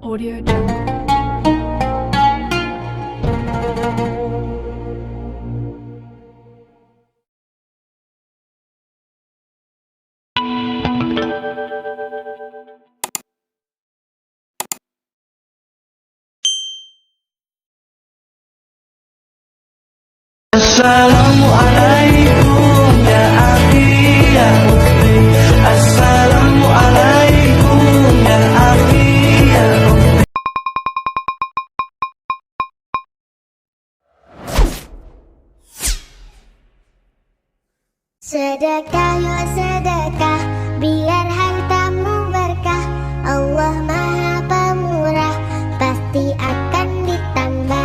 Audio Jungle. Assalamualaikum ya akhi ya ukhti. Assalamualaikum ya akhi ya ukhti. Sedekah ya sedekah, biar hartamu berkah. Allah Maha Pemurah, pasti akan ditambah.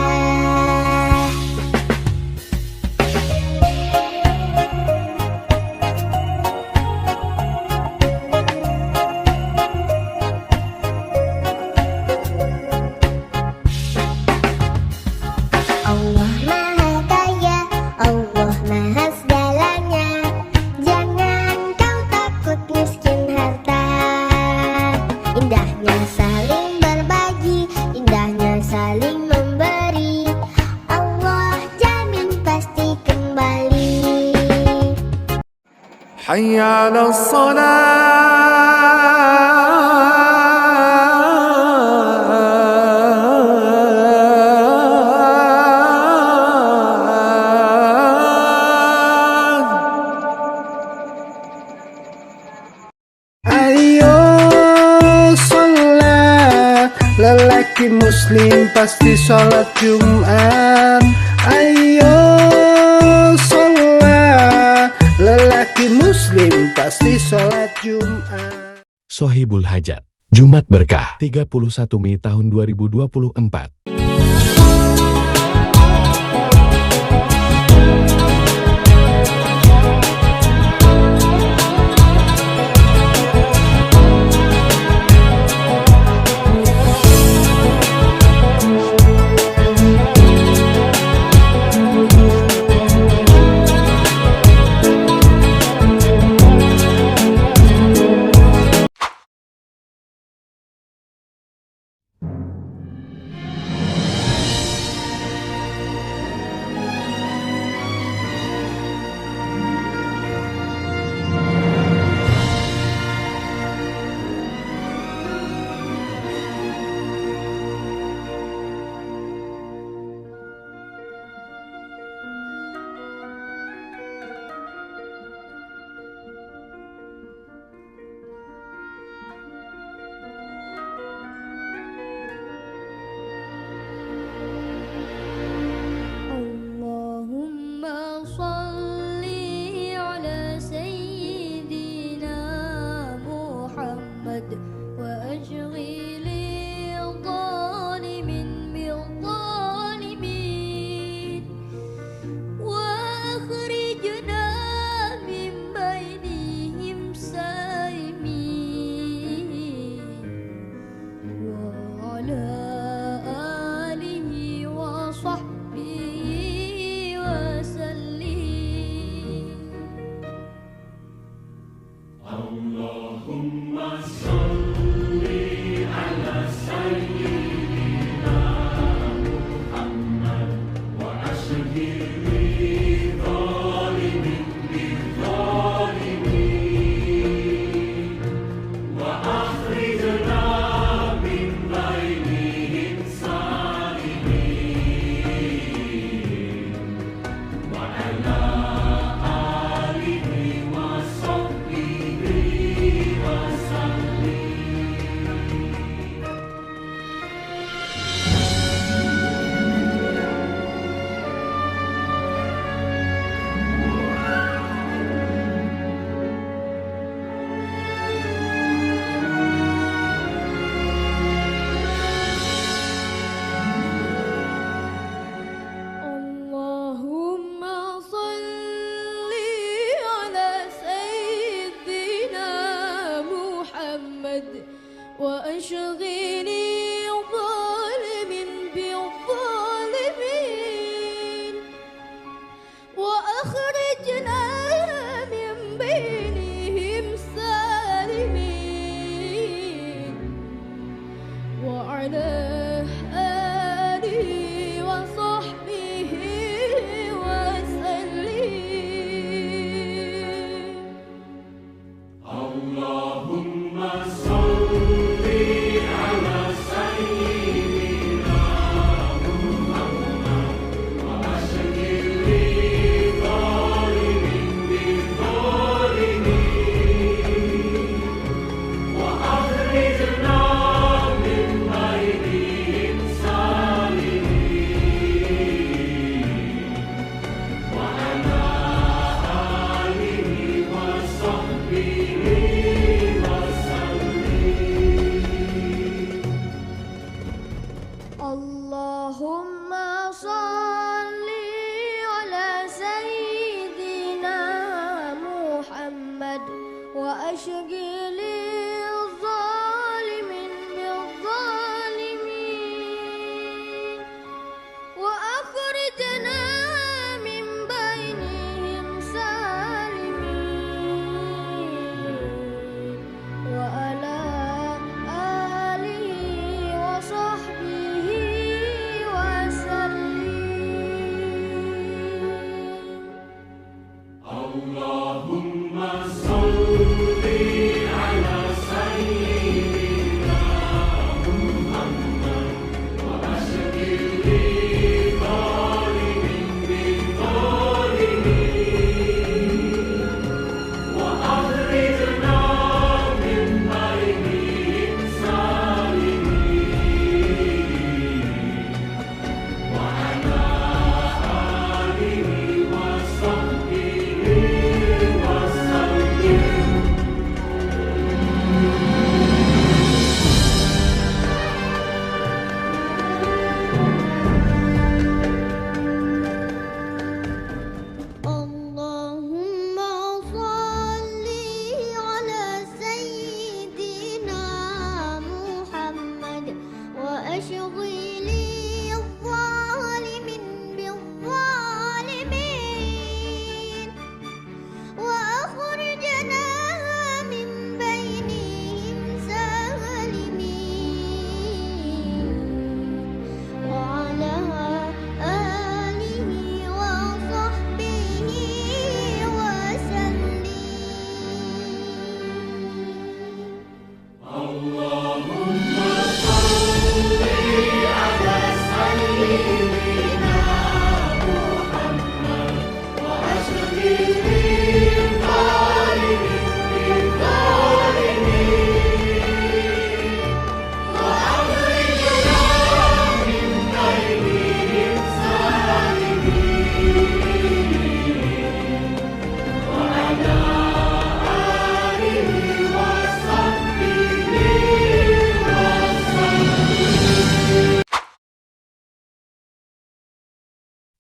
Allah Maha Kaya, Allah Maha segalanya. Jangan kau takut miskin harta. Indahnya saling berbagi, indahnya saling memberi. Allah jamin pasti kembali. Hayya 'alas salat. Ayo sholat, lelaki muslim pasti sholat Jumat. Ayo sholat, lelaki muslim pasti sholat Jumat. Sohibul Hajat, Jumat Berkah, 31 Mei tahun 2024. Allahumma shalli ala sayyidina Muhammad wa ashghili zalimin bil zalimin wa akhrijna min bainihim salimin wa ala alihi wa sahbihi wa sallim. وعلى آله وصحبه وسلم. Allahumma salli ala sayyidina Muhammad wa ashghili zalimin bil-zalimin wa akhrijna min bainihim salimin wa ala alihi wa sahbihi wa sallim. Allahumma salli ala sayyidina Muhammad wa ashghili zalimin bil-zalimin wa akhrijna min bainihim salimin wa ala alihi wa sahbihi wa sallim.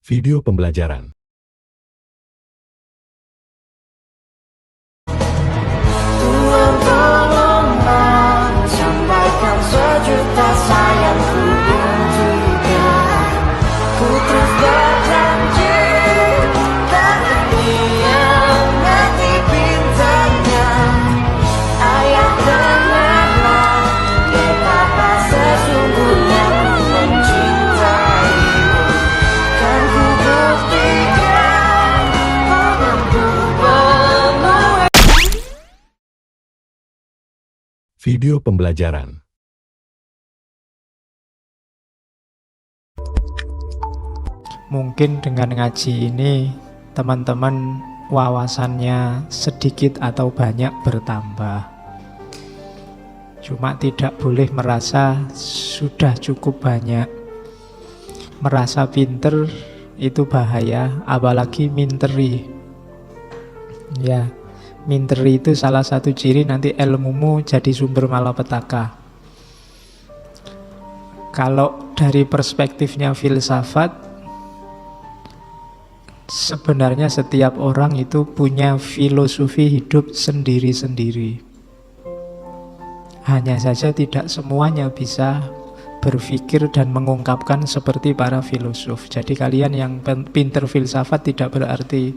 Video pembelajaran. Tuhan tolonglah, sampaikan sejuta sayangku untuknya. Ku terus berjanji, takkan hianati bintangnya. Ayah dengarlah, betapa sesungguhnya ku mencintaimu. Kan ku buktikan padamu penuh. Video pembelajaran. Mungkin dengan ngaji ini teman-teman wawasannya sedikit atau banyak bertambah. Cuma tidak boleh merasa sudah cukup banyak. Merasa pinter itu bahaya, apalagi minteri. Ya, minteri itu salah satu ciri nanti ilmumu jadi sumber malapetaka. Kalau dari perspektifnya filsafat, sebenarnya setiap orang itu punya filosofi hidup sendiri-sendiri. Hanya saja tidak semuanya bisa berpikir dan mengungkapkan seperti para filosof. Jadi kalian yang pinter filsafat tidak berarti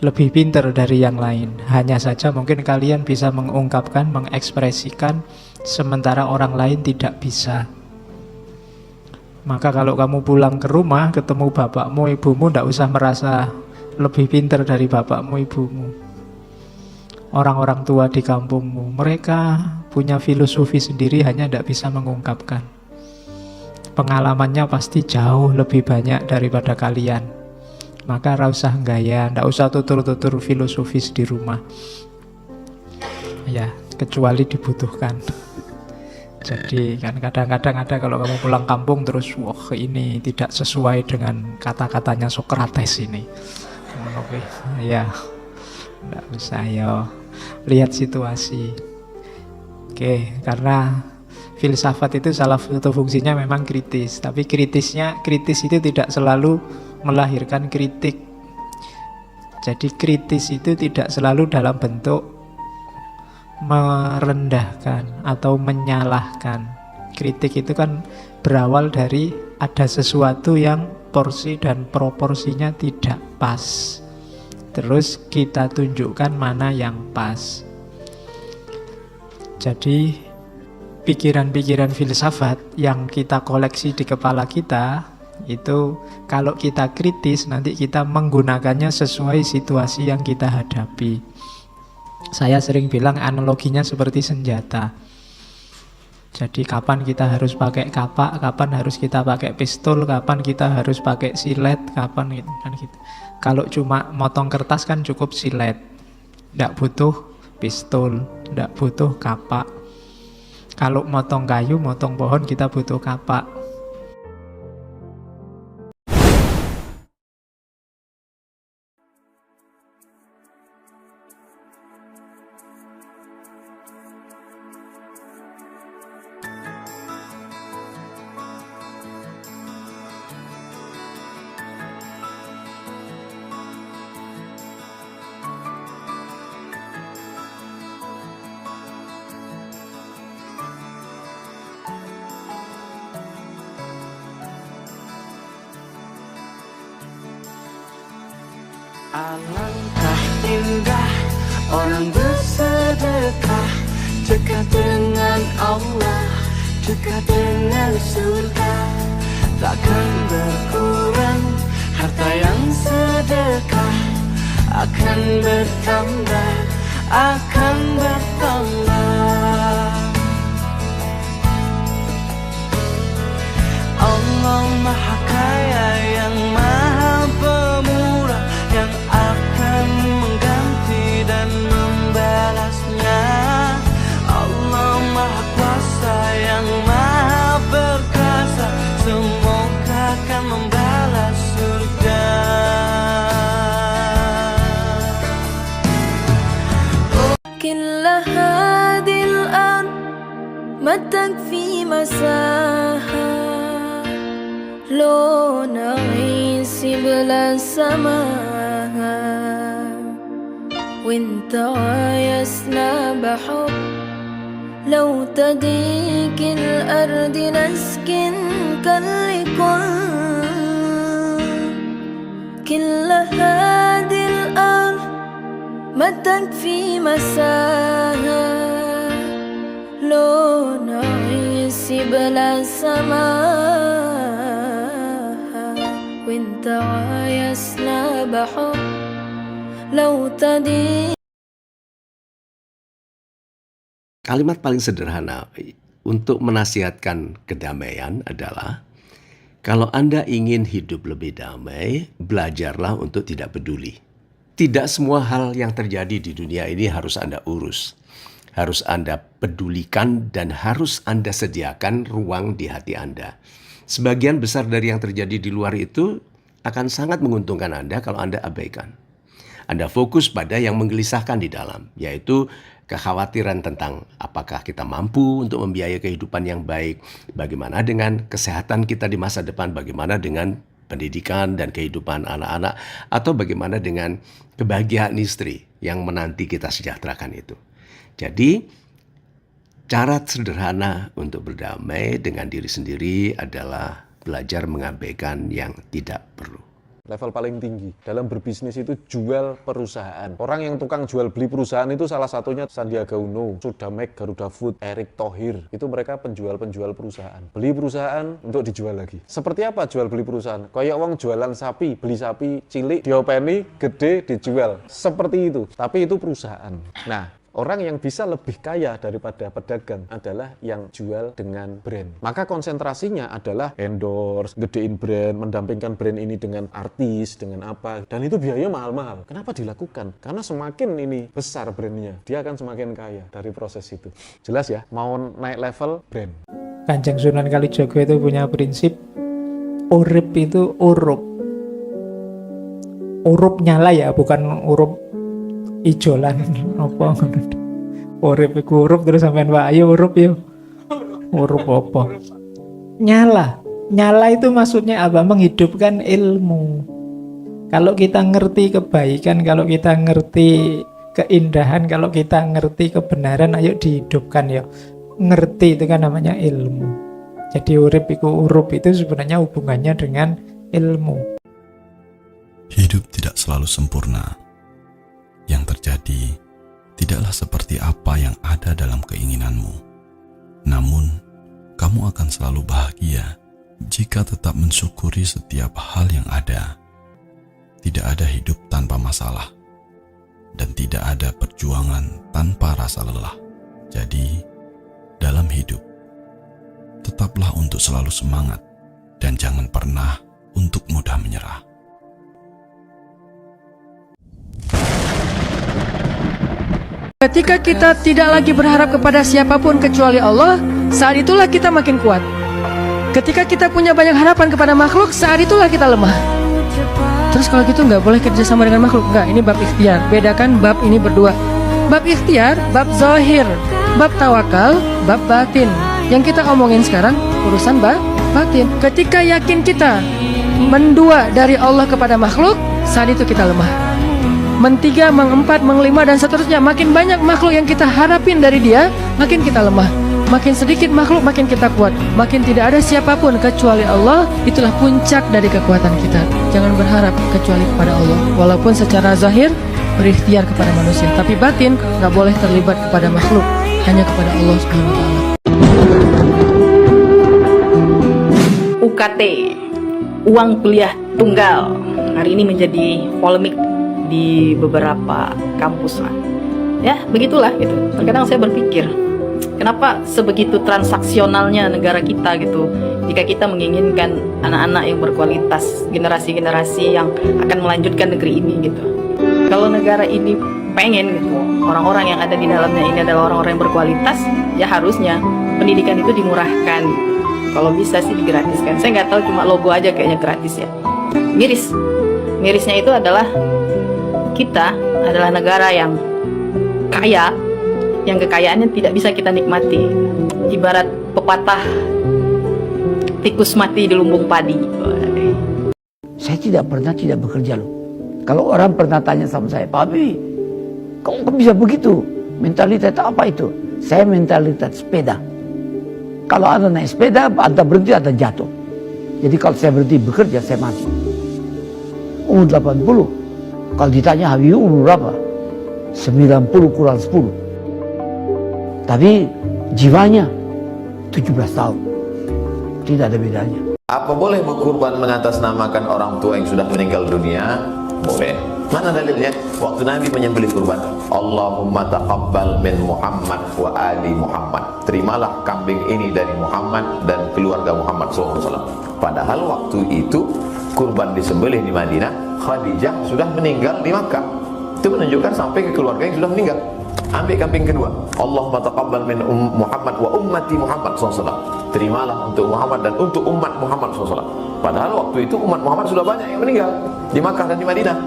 lebih pinter dari yang lain. Hanya saja mungkin kalian bisa mengungkapkan, mengekspresikan, sementara orang lain tidak bisa. Maka kalau kamu pulang ke rumah ketemu bapakmu, ibumu, ndak usah merasa lebih pintar dari bapakmu, ibumu. Orang-orang tua di kampungmu, mereka punya filosofi sendiri, hanya ndak bisa mengungkapkan. Pengalamannya pasti jauh lebih banyak daripada kalian. Maka ndak usah gaya, ndak usah tutur-tutur filosofis di rumah. Ya, kecuali dibutuhkan. Jadi kan kadang-kadang ada kalau kamu pulang kampung terus wah ini tidak sesuai dengan kata-katanya Sokrates ini. Oke, ya nggak usah ya. Lihat situasi. Oke, karena filsafat itu salah satu fungsinya memang kritis. Tapi kritis itu tidak selalu melahirkan kritik. Jadi kritis itu tidak selalu dalam bentuk merendahkan atau menyalahkan. Kritik itu kan berawal dari ada sesuatu yang porsi dan proporsinya tidak pas. Terus kita tunjukkan mana yang pas. Jadi pikiran-pikiran filsafat yang kita koleksi di kepala kita itu kalau kita kritis nanti kita menggunakannya sesuai situasi yang kita hadapi. Saya sering bilang analoginya seperti senjata. Jadi kapan kita harus pakai kapak, kapan harus kita pakai pistol, kapan kita harus pakai silet, kapan gitu kan gitu. Kalau cuma motong kertas kan cukup silet. Nggak butuh pistol, nggak butuh kapak. Kalau motong kayu, motong pohon kita butuh kapak. Alangkah indah orang bersedekah, dekat dengan Allah, dekat dengan surga. Takkan berkurang harta yang sedekah, akan bertambah, akan bertambah. Allah Maha Kaya yang Maha Pemurah, yang akan mengganti dan membalasnya. Allah Maha Kuasa yang Maha Perkasa, semoga akan membalas surga. كل هذه الأرض ما تكفي مساحة لو نعيش بلا سماء وانت عايزنا بحب لو تضيق الأرض نسكن كل هذه الأرض ما تكفي مساحة لو نعيش بلا سماء وانت عايزنا بحب لو تضيق. Kalimat paling sederhana untuk menasihatkan kedamaian adalah kalau Anda ingin hidup lebih damai, belajarlah untuk tidak peduli. Tidak semua hal yang terjadi di dunia ini harus Anda urus. Harus Anda pedulikan dan harus Anda sediakan ruang di hati Anda. Sebagian besar dari yang terjadi di luar itu akan sangat menguntungkan Anda kalau Anda abaikan. Anda fokus pada yang menggelisahkan di dalam, yaitu kekhawatiran tentang apakah kita mampu untuk membiayai kehidupan yang baik, bagaimana dengan kesehatan kita di masa depan, bagaimana dengan pendidikan dan kehidupan anak-anak, atau bagaimana dengan kebahagiaan istri yang menanti kita sejahterakan itu. Jadi, cara sederhana untuk berdamai dengan diri sendiri adalah belajar mengabaikan yang tidak perlu. level paling tinggi dalam berbisnis itu jual perusahaan. Orang yang tukang jual beli perusahaan itu salah satunya Sandiaga Uno, Sudamek, Garuda Food, Erick Thohir. Itu mereka penjual-penjual perusahaan. Beli perusahaan untuk dijual lagi. Seperti apa jual beli perusahaan? Kayak wong jualan sapi, beli sapi cilik, diopeni, gede, dijual. Seperti itu. Tapi itu perusahaan. Nah, orang yang bisa lebih kaya daripada pedagang adalah yang jual dengan brand. Maka konsentrasinya adalah endorse, gedein brand, mendampingkan brand ini dengan artis, dengan apa. Dan itu biayanya mahal-mahal. Kenapa dilakukan? Karena semakin ini besar brandnya, dia akan semakin kaya dari proses itu. Jelas ya, mau naik level brand. Kanjeng Sunan Kalijaga itu punya prinsip urip itu urup. Urup nyala ya, bukan urup ijolan apa ngono. Urip iku urup terus sampean wae ayo urup yo. Urup apa? Nyala. Nyala itu maksudnya apa? Menghidupkan ilmu. Kalau kita ngerti kebaikan, kalau kita ngerti keindahan, kalau kita ngerti kebenaran, ayo dihidupkan ya. Ngerti itu kan namanya ilmu. Jadi urip iku urup itu sebenarnya hubungannya dengan ilmu. Hidup tidak selalu sempurna. Yang terjadi tidaklah seperti apa yang ada dalam keinginanmu. Namun, kamu akan selalu bahagia jika tetap mensyukuri setiap hal yang ada. Tidak ada hidup tanpa masalah, dan tidak ada perjuangan tanpa rasa lelah. Jadi, dalam hidup, tetaplah untuk selalu semangat dan jangan pernah untuk mudah menyerah. Ketika kita tidak lagi berharap kepada siapapun kecuali Allah, saat itulah kita makin kuat. Ketika kita punya banyak harapan kepada makhluk, saat itulah kita lemah. Terus kalau gitu nggak boleh kerjasama dengan makhluk? Nggak, ini bab ikhtiar. Bedakan bab ini berdua. Bab ikhtiar, bab zahir. Bab tawakal, bab batin. Yang kita omongin sekarang, urusan batin. Ketika yakin kita mendua dari Allah kepada makhluk, saat itu kita lemah. Mentiga, mengempat, mengelima, dan seterusnya. Makin banyak makhluk yang kita harapin dari dia, makin kita lemah. Makin sedikit makhluk, makin kita kuat. Makin tidak ada siapapun kecuali Allah, itulah puncak dari kekuatan kita. Jangan berharap kecuali kepada Allah. Walaupun secara zahir berikhtiar kepada manusia, tapi batin nggak boleh terlibat kepada makhluk, hanya kepada Allah Subhanahu wa Ta'ala. UKT, uang kuliah tunggal, hari ini menjadi polemik di beberapa kampus lah. Ya, begitulah gitu. Terkadang saya berpikir, kenapa sebegitu transaksionalnya negara kita gitu, jika kita menginginkan anak-anak yang berkualitas, generasi-generasi yang akan melanjutkan negeri ini gitu. Kalau negara ini pengen gitu, orang-orang yang ada di dalamnya ini adalah orang-orang yang berkualitas, ya harusnya pendidikan itu dimurahkan. Kalau bisa sih digratiskan. Saya nggak tahu, cuma logo aja kayaknya gratis ya. Mirisnya itu adalah kita adalah negara yang kaya, yang kekayaannya tidak bisa kita nikmati. Ibarat pepatah, tikus mati di lumbung padi. Saya tidak pernah tidak bekerja loh. Kalau orang pernah tanya sama saya, Pak Habibie, kamu kok bisa begitu? Mentalitas apa itu? Saya mentalitas sepeda. Kalau Anda naik sepeda, Anda berhenti, Anda jatuh. Jadi kalau saya berhenti bekerja, saya mati. Umur 80. Kalau ditanya Habibie umur berapa? 90 kurang 10. Tapi jiwanya 17 tahun. Tidak ada bedanya. Apa boleh berkurban mengatasnamakan orang tua yang sudah meninggal dunia? Boleh. Mana dalilnya? Waktu Nabi menyembelih kurban, Allahumma taqabbal min Muhammad wa ali Muhammad. Terimalah kambing ini dari Muhammad dan keluarga Muhammad SAW. Padahal waktu itu kurban disembelih di Madinah, Khadijah sudah meninggal di Makkah. Itu menunjukkan sampai ke keluarga yang sudah meninggal. Ambil kambing kedua, Allahumma taqabbal min Muhammad wa ummati Muhammad SAW. Terimalah untuk Muhammad dan untuk umat Muhammad SAW. Padahal waktu itu umat Muhammad sudah banyak yang meninggal di Makkah dan di Madinah.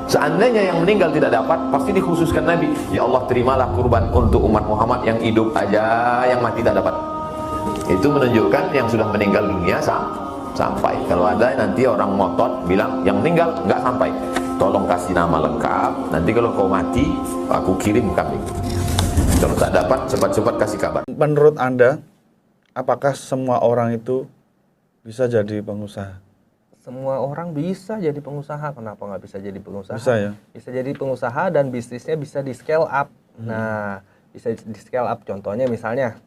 Seandainya yang meninggal tidak dapat, pasti dikhususkan Nabi, ya Allah terimalah kurban untuk umat Muhammad yang hidup aja, yang mati tidak dapat. Itu menunjukkan yang sudah meninggal dunia sampai. Kalau ada nanti orang ngotot bilang yang meninggal nggak sampai, tolong kasih nama lengkap, nanti kalau kau mati aku kirim kambing. Kalau tak dapat cepat-cepat kasih kabar. Menurut Anda, apakah semua orang itu bisa jadi pengusaha? semua orang bisa jadi pengusaha. Kenapa nggak bisa jadi pengusaha? Bisa ya. Bisa jadi pengusaha dan bisnisnya bisa di scale up. Nah, bisa di scale up. Contohnya misalnya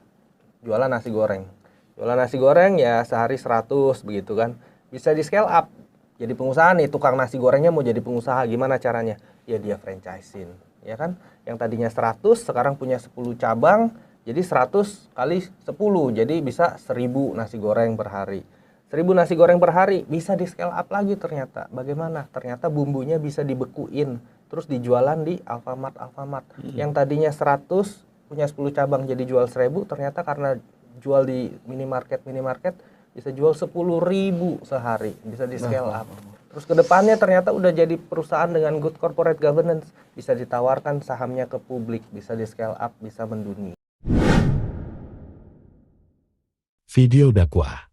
jualan nasi goreng. Jualan nasi goreng ya sehari 100 begitu kan. Bisa di scale up. Jadi pengusaha nih, tukang nasi gorengnya mau jadi pengusaha, gimana caranya? Ya dia franchisein, ya kan? Yang tadinya 100 sekarang punya 10 cabang, jadi 100 kali 10, jadi bisa 1000 nasi goreng per hari. 1000 nasi goreng per hari bisa di scale up lagi ternyata. Bagaimana? Ternyata bumbunya bisa dibekuin, terus dijualan di Alfamart. Yang tadinya 100 punya 10 cabang jadi jual 1000, ternyata karena jual di minimarket bisa jual 10.000 sehari, bisa di scale up. Terus kedepannya ternyata udah jadi perusahaan dengan good corporate governance, bisa ditawarkan sahamnya ke publik, bisa di scale up, bisa mendunia. Video dakwah.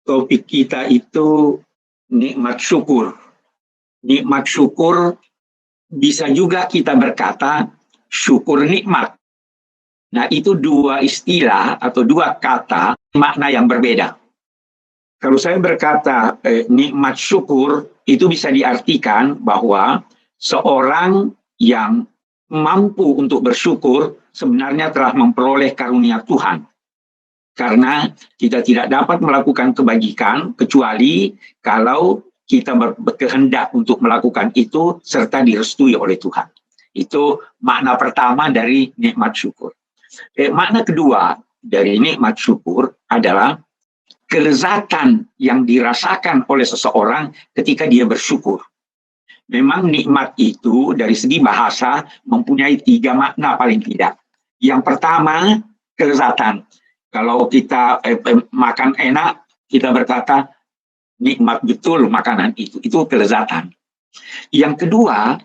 Topik kita itu nikmat syukur. Nikmat syukur bisa juga kita berkata syukur nikmat. Nah, itu dua istilah atau dua kata makna yang berbeda. Kalau saya berkata nikmat syukur, itu bisa diartikan bahwa seorang yang mampu untuk bersyukur sebenarnya telah memperoleh karunia Tuhan. Karena kita tidak dapat melakukan kebajikan kecuali kalau kita berkehendak untuk melakukan itu serta direstui oleh Tuhan. Itu makna pertama dari nikmat syukur. Makna kedua dari nikmat syukur adalah kelezatan yang dirasakan oleh seseorang ketika dia bersyukur. Memang nikmat itu dari segi bahasa mempunyai 3 makna paling tidak. Yang pertama, kelezatan. Kalau kita makan enak, kita berkata nikmat betul makanan itu kelezatan. Yang kedua,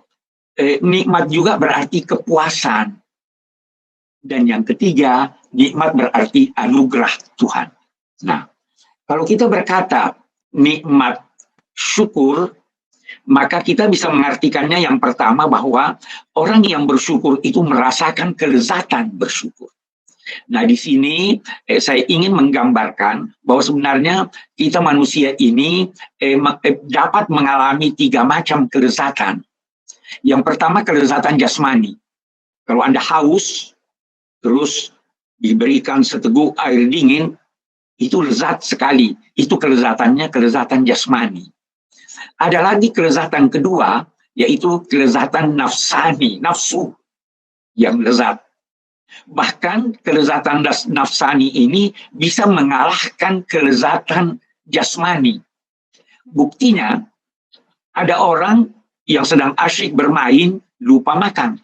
nikmat juga berarti kepuasan. Dan yang ketiga, nikmat berarti anugerah Tuhan. Nah, kalau kita berkata nikmat syukur, maka kita bisa mengartikannya yang pertama bahwa orang yang bersyukur itu merasakan kelezatan bersyukur. Nah, di sini saya ingin menggambarkan bahwa sebenarnya kita manusia ini dapat mengalami 3 macam kelezatan. Yang pertama kelezatan jasmani. Kalau Anda haus, terus diberikan seteguk air dingin, itu lezat sekali. Itu kelezatannya kelezatan jasmani. Ada lagi kelezatan kedua, yaitu kelezatan nafsani, nafsu yang lezat. Bahkan kelezatan nafsani ini bisa mengalahkan kelezatan jasmani. Buktinya, ada orang yang sedang asyik bermain, lupa makan.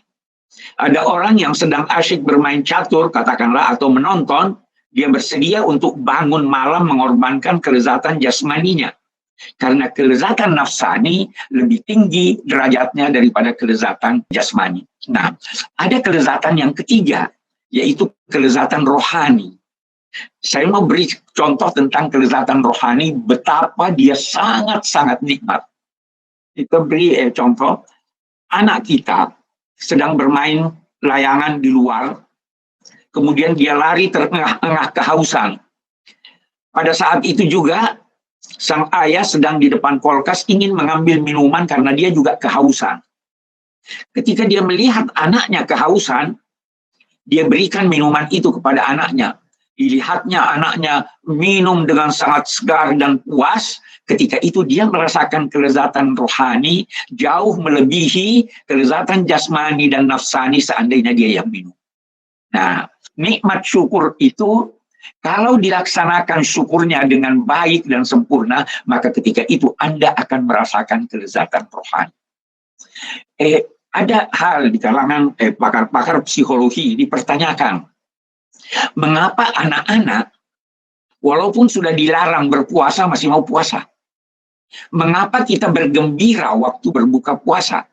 Ada orang yang sedang asyik bermain catur, katakanlah, atau menonton, dia bersedia untuk bangun malam mengorbankan kelezatan jasmaninya. Karena kelezatan nafsani lebih tinggi derajatnya daripada kelezatan jasmani. Nah, ada kelezatan yang ketiga, yaitu kelezatan rohani. Saya mau beri contoh tentang kelezatan rohani, betapa dia sangat-sangat nikmat. Kita beri contoh, anak kita sedang bermain layangan di luar, kemudian dia lari terengah-engah kehausan. Pada saat itu juga, sang ayah sedang di depan kulkas ingin mengambil minuman karena dia juga kehausan. Ketika dia melihat anaknya kehausan, dia berikan minuman itu kepada anaknya. Dilihatnya anaknya minum dengan sangat segar dan puas. Ketika itu dia merasakan kelezatan rohani jauh melebihi kelezatan jasmani dan nafsani seandainya dia yang minum. Nah, nikmat syukur itu kalau dilaksanakan syukurnya dengan baik dan sempurna, maka ketika itu Anda akan merasakan kelezatan rohani. Ada hal di kalangan pakar-pakar psikologi dipertanyakan, mengapa anak-anak walaupun sudah dilarang berpuasa masih mau puasa? Mengapa kita bergembira waktu berbuka puasa?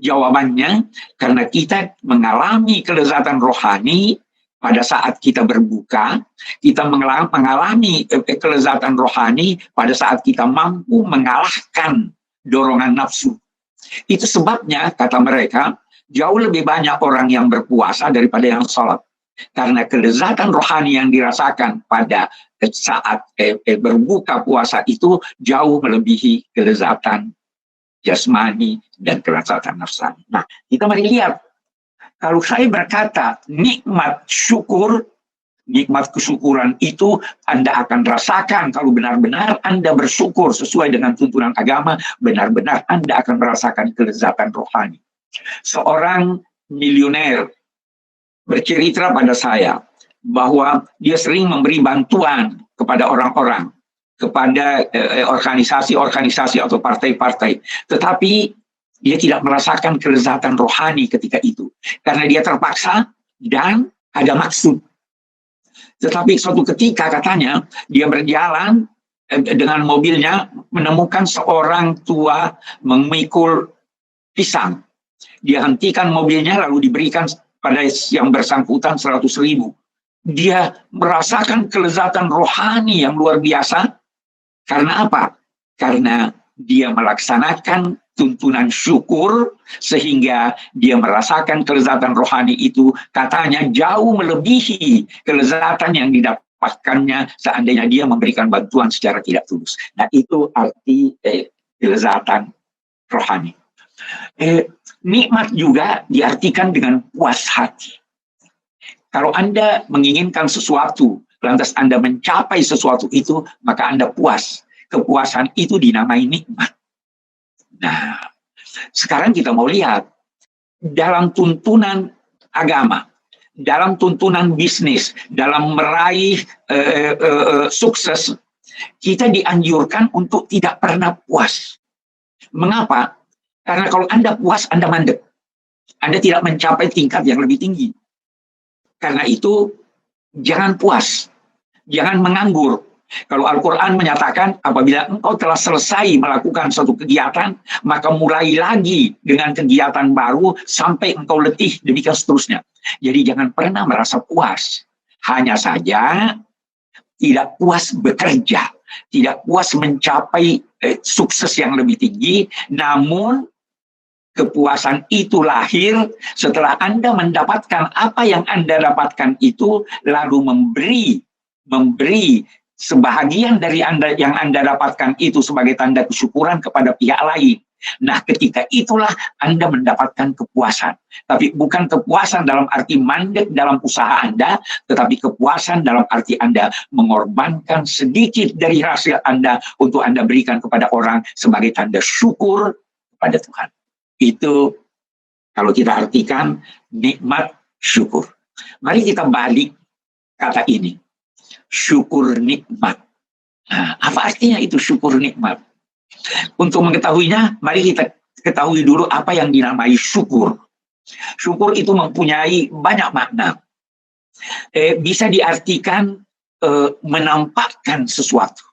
Jawabannya, karena kita mengalami kelezatan rohani pada saat kita berbuka, kita mengalami kelezatan rohani pada saat kita mampu mengalahkan dorongan nafsu. Itu sebabnya, kata mereka, jauh lebih banyak orang yang berpuasa daripada yang sholat. Karena kelezatan rohani yang dirasakan pada saat berbuka puasa itu jauh melebihi kelezatan jasmani dan kelezatan nafsani. Nah, kita mari lihat. Kalau saya berkata nikmat syukur, nikmat kesyukuran itu Anda akan rasakan kalau benar-benar Anda bersyukur sesuai dengan tuntunan agama, benar-benar Anda akan merasakan kelezatan rohani. Seorang miliuner bercerita pada saya bahwa dia sering memberi bantuan kepada orang-orang, kepada organisasi-organisasi atau partai-partai. Tetapi dia tidak merasakan kelezatan rohani ketika itu. Karena dia terpaksa dan ada maksud. Tetapi suatu ketika katanya dia berjalan dengan mobilnya menemukan seorang tua memikul pisang. Dia hentikan mobilnya lalu diberikan pada yang bersangkutan 100.000. Dia merasakan kelezatan rohani yang luar biasa. Karena apa? Karena dia melaksanakan tuntunan syukur sehingga dia merasakan kelezatan rohani itu katanya jauh melebihi kelezatan yang didapatkannya seandainya dia memberikan bantuan secara tidak tulus. Nah, itu arti kelezatan rohani. Nikmat juga diartikan dengan puas hati. Kalau Anda menginginkan sesuatu, lantas Anda mencapai sesuatu itu, maka Anda puas. Kepuasan itu dinamai nikmat. Nah, sekarang kita mau lihat dalam tuntunan agama, dalam tuntunan bisnis, dalam meraih sukses, kita dianjurkan untuk tidak pernah puas. Mengapa? Karena kalau Anda puas, Anda mandek. Anda tidak mencapai tingkat yang lebih tinggi. Karena itu, jangan puas. Jangan menganggur. Kalau Al-Quran menyatakan, apabila engkau telah selesai melakukan suatu kegiatan, maka mulai lagi dengan kegiatan baru sampai engkau letih, demikian seterusnya. Jadi jangan pernah merasa puas. Hanya saja, tidak puas bekerja. Tidak puas mencapai sukses yang lebih tinggi, namun kepuasan itu lahir setelah Anda mendapatkan apa yang Anda dapatkan itu, lalu memberi sebahagian dari Anda yang Anda dapatkan itu sebagai tanda kesyukuran kepada pihak lain. Nah, ketika itulah Anda mendapatkan kepuasan. Tapi bukan kepuasan dalam arti mandek dalam usaha Anda, tetapi kepuasan dalam arti Anda mengorbankan sedikit dari hasil Anda untuk Anda berikan kepada orang sebagai tanda syukur kepada Tuhan. Itu kalau kita artikan nikmat syukur. Mari kita balik kata ini. Syukur nikmat. Nah, apa artinya itu syukur nikmat? Untuk mengetahuinya, mari kita ketahui dulu apa yang dinamai syukur. Syukur itu mempunyai banyak makna. Bisa diartikan menampakkan sesuatu.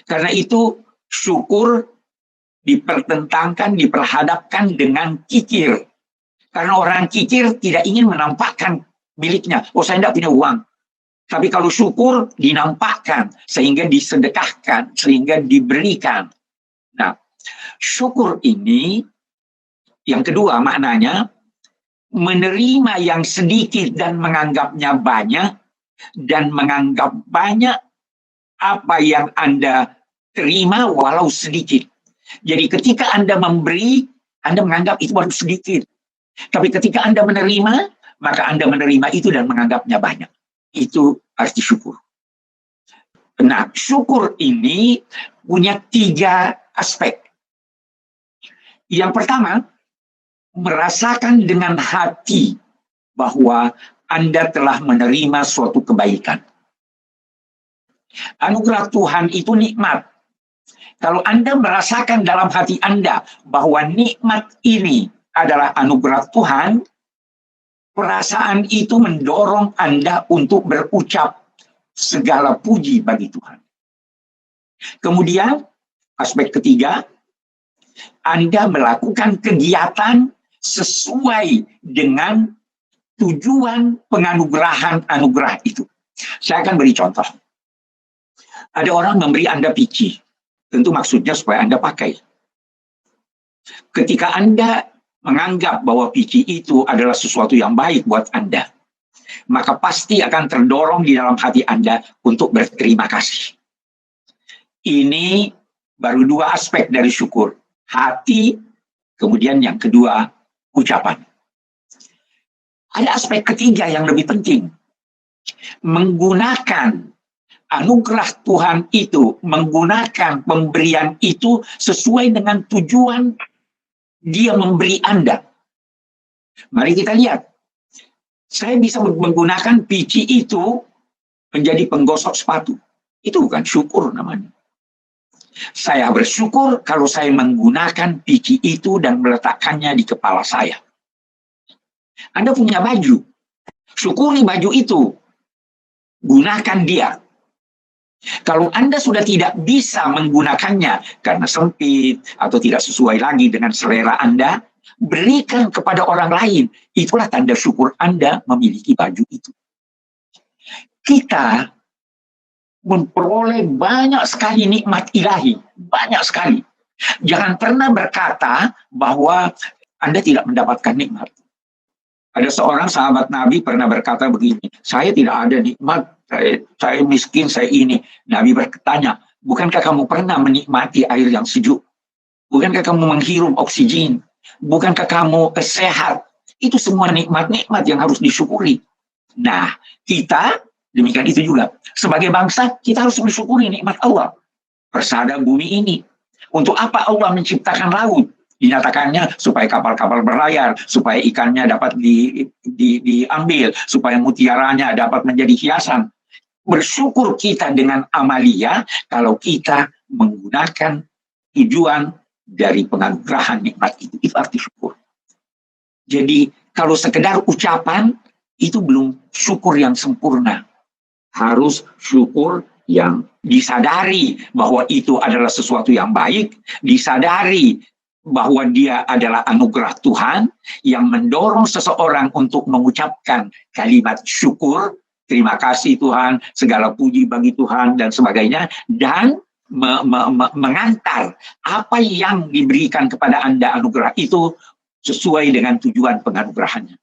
Karena itu syukur dipertentangkan, diperhadapkan dengan kikir. Karena orang kikir tidak ingin menampakkan miliknya. Oh, saya tidak punya uang. Tapi kalau syukur dinampakkan, sehingga disedekahkan, sehingga diberikan. Nah, syukur ini, yang kedua maknanya, menerima yang sedikit dan menganggapnya banyak, dan menganggap banyak apa yang Anda terima walau sedikit. Jadi ketika Anda memberi, Anda menganggap itu baru sedikit. Tapi ketika Anda menerima, maka Anda menerima itu dan menganggapnya banyak. Itu arti syukur. Nah, syukur ini punya 3 aspek. Yang pertama, merasakan dengan hati bahwa Anda telah menerima suatu kebaikan. Anugerah Tuhan itu nikmat. Kalau Anda merasakan dalam hati Anda bahwa nikmat ini adalah anugerah Tuhan, perasaan itu mendorong Anda untuk berucap segala puji bagi Tuhan. Kemudian, aspek ketiga, Anda melakukan kegiatan sesuai dengan tujuan penganugerahan anugerah itu. Saya akan beri contoh. Ada orang memberi Anda pici. Tentu maksudnya supaya Anda pakai. Ketika Anda menganggap bahwa pici itu adalah sesuatu yang baik buat Anda, maka pasti akan terdorong di dalam hati Anda untuk berterima kasih. Ini baru dua aspek dari syukur. Hati, kemudian yang kedua, ucapan. Ada aspek ketiga yang lebih penting. Menggunakan anugerah Tuhan itu, menggunakan pemberian itu sesuai dengan tujuan Dia memberi Anda. Mari kita lihat. Saya bisa menggunakan pici itu menjadi penggosok sepatu. Itu bukan syukur namanya. Saya bersyukur kalau saya menggunakan pici itu dan meletakkannya di kepala saya. Anda punya baju. Syukuri baju itu. Gunakan dia. Kalau Anda sudah tidak bisa menggunakannya karena sempit atau tidak sesuai lagi dengan selera Anda, berikan kepada orang lain. Itulah tanda syukur Anda memiliki baju itu. Kita memperoleh banyak sekali nikmat ilahi. Banyak sekali. Jangan pernah berkata bahwa Anda tidak mendapatkan nikmat. Ada seorang sahabat Nabi pernah berkata begini, saya tidak ada nikmat. Saya miskin, saya ini. Nabi bertanya, bukankah kamu pernah menikmati air yang sejuk? Bukankah kamu menghirup oksigen? Bukankah kamu sehat? Itu semua nikmat-nikmat yang harus disyukuri. Nah, kita, demikian itu juga. Sebagai bangsa, kita harus mensyukuri nikmat Allah. Persada bumi ini. Untuk apa Allah menciptakan laut? Dinyatakannya supaya kapal-kapal berlayar, supaya ikannya dapat diambil, supaya mutiaranya dapat menjadi hiasan. Bersyukur kita dengan amalia kalau kita menggunakan tujuan dari penganugerahan nikmat itu. Itu arti syukur. Jadi kalau sekedar ucapan itu belum syukur yang sempurna. Harus syukur yang disadari bahwa itu adalah sesuatu yang baik, disadari bahwa dia adalah anugerah Tuhan yang mendorong seseorang untuk mengucapkan kalimat syukur, terima kasih Tuhan, segala puji bagi Tuhan, dan sebagainya, dan mengantar apa yang diberikan kepada Anda anugerah itu sesuai dengan tujuan penganugerahannya.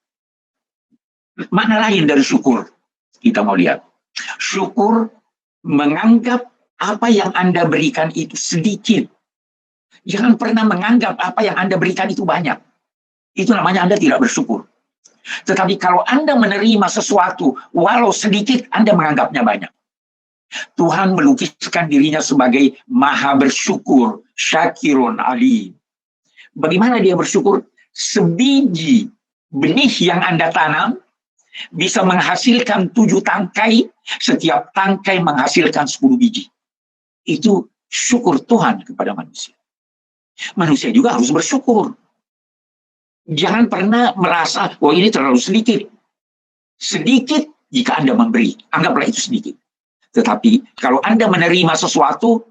Makna lain dari syukur, kita mau lihat. Syukur menganggap apa yang Anda berikan itu sedikit. Jangan pernah menganggap apa yang Anda berikan itu banyak. Itu namanya Anda tidak bersyukur. Tetapi kalau Anda menerima sesuatu, walau sedikit, Anda menganggapnya banyak. Tuhan melukiskan dirinya sebagai maha bersyukur, syakirun alim. Bagaimana dia bersyukur? Sebiji benih yang Anda tanam bisa menghasilkan 7 tangkai, setiap tangkai menghasilkan 10 biji. Itu syukur Tuhan kepada manusia. Manusia juga harus bersyukur. Jangan pernah merasa, oh ini terlalu sedikit. Sedikit jika Anda memberi, anggaplah itu sedikit. Tetapi kalau Anda menerima sesuatu,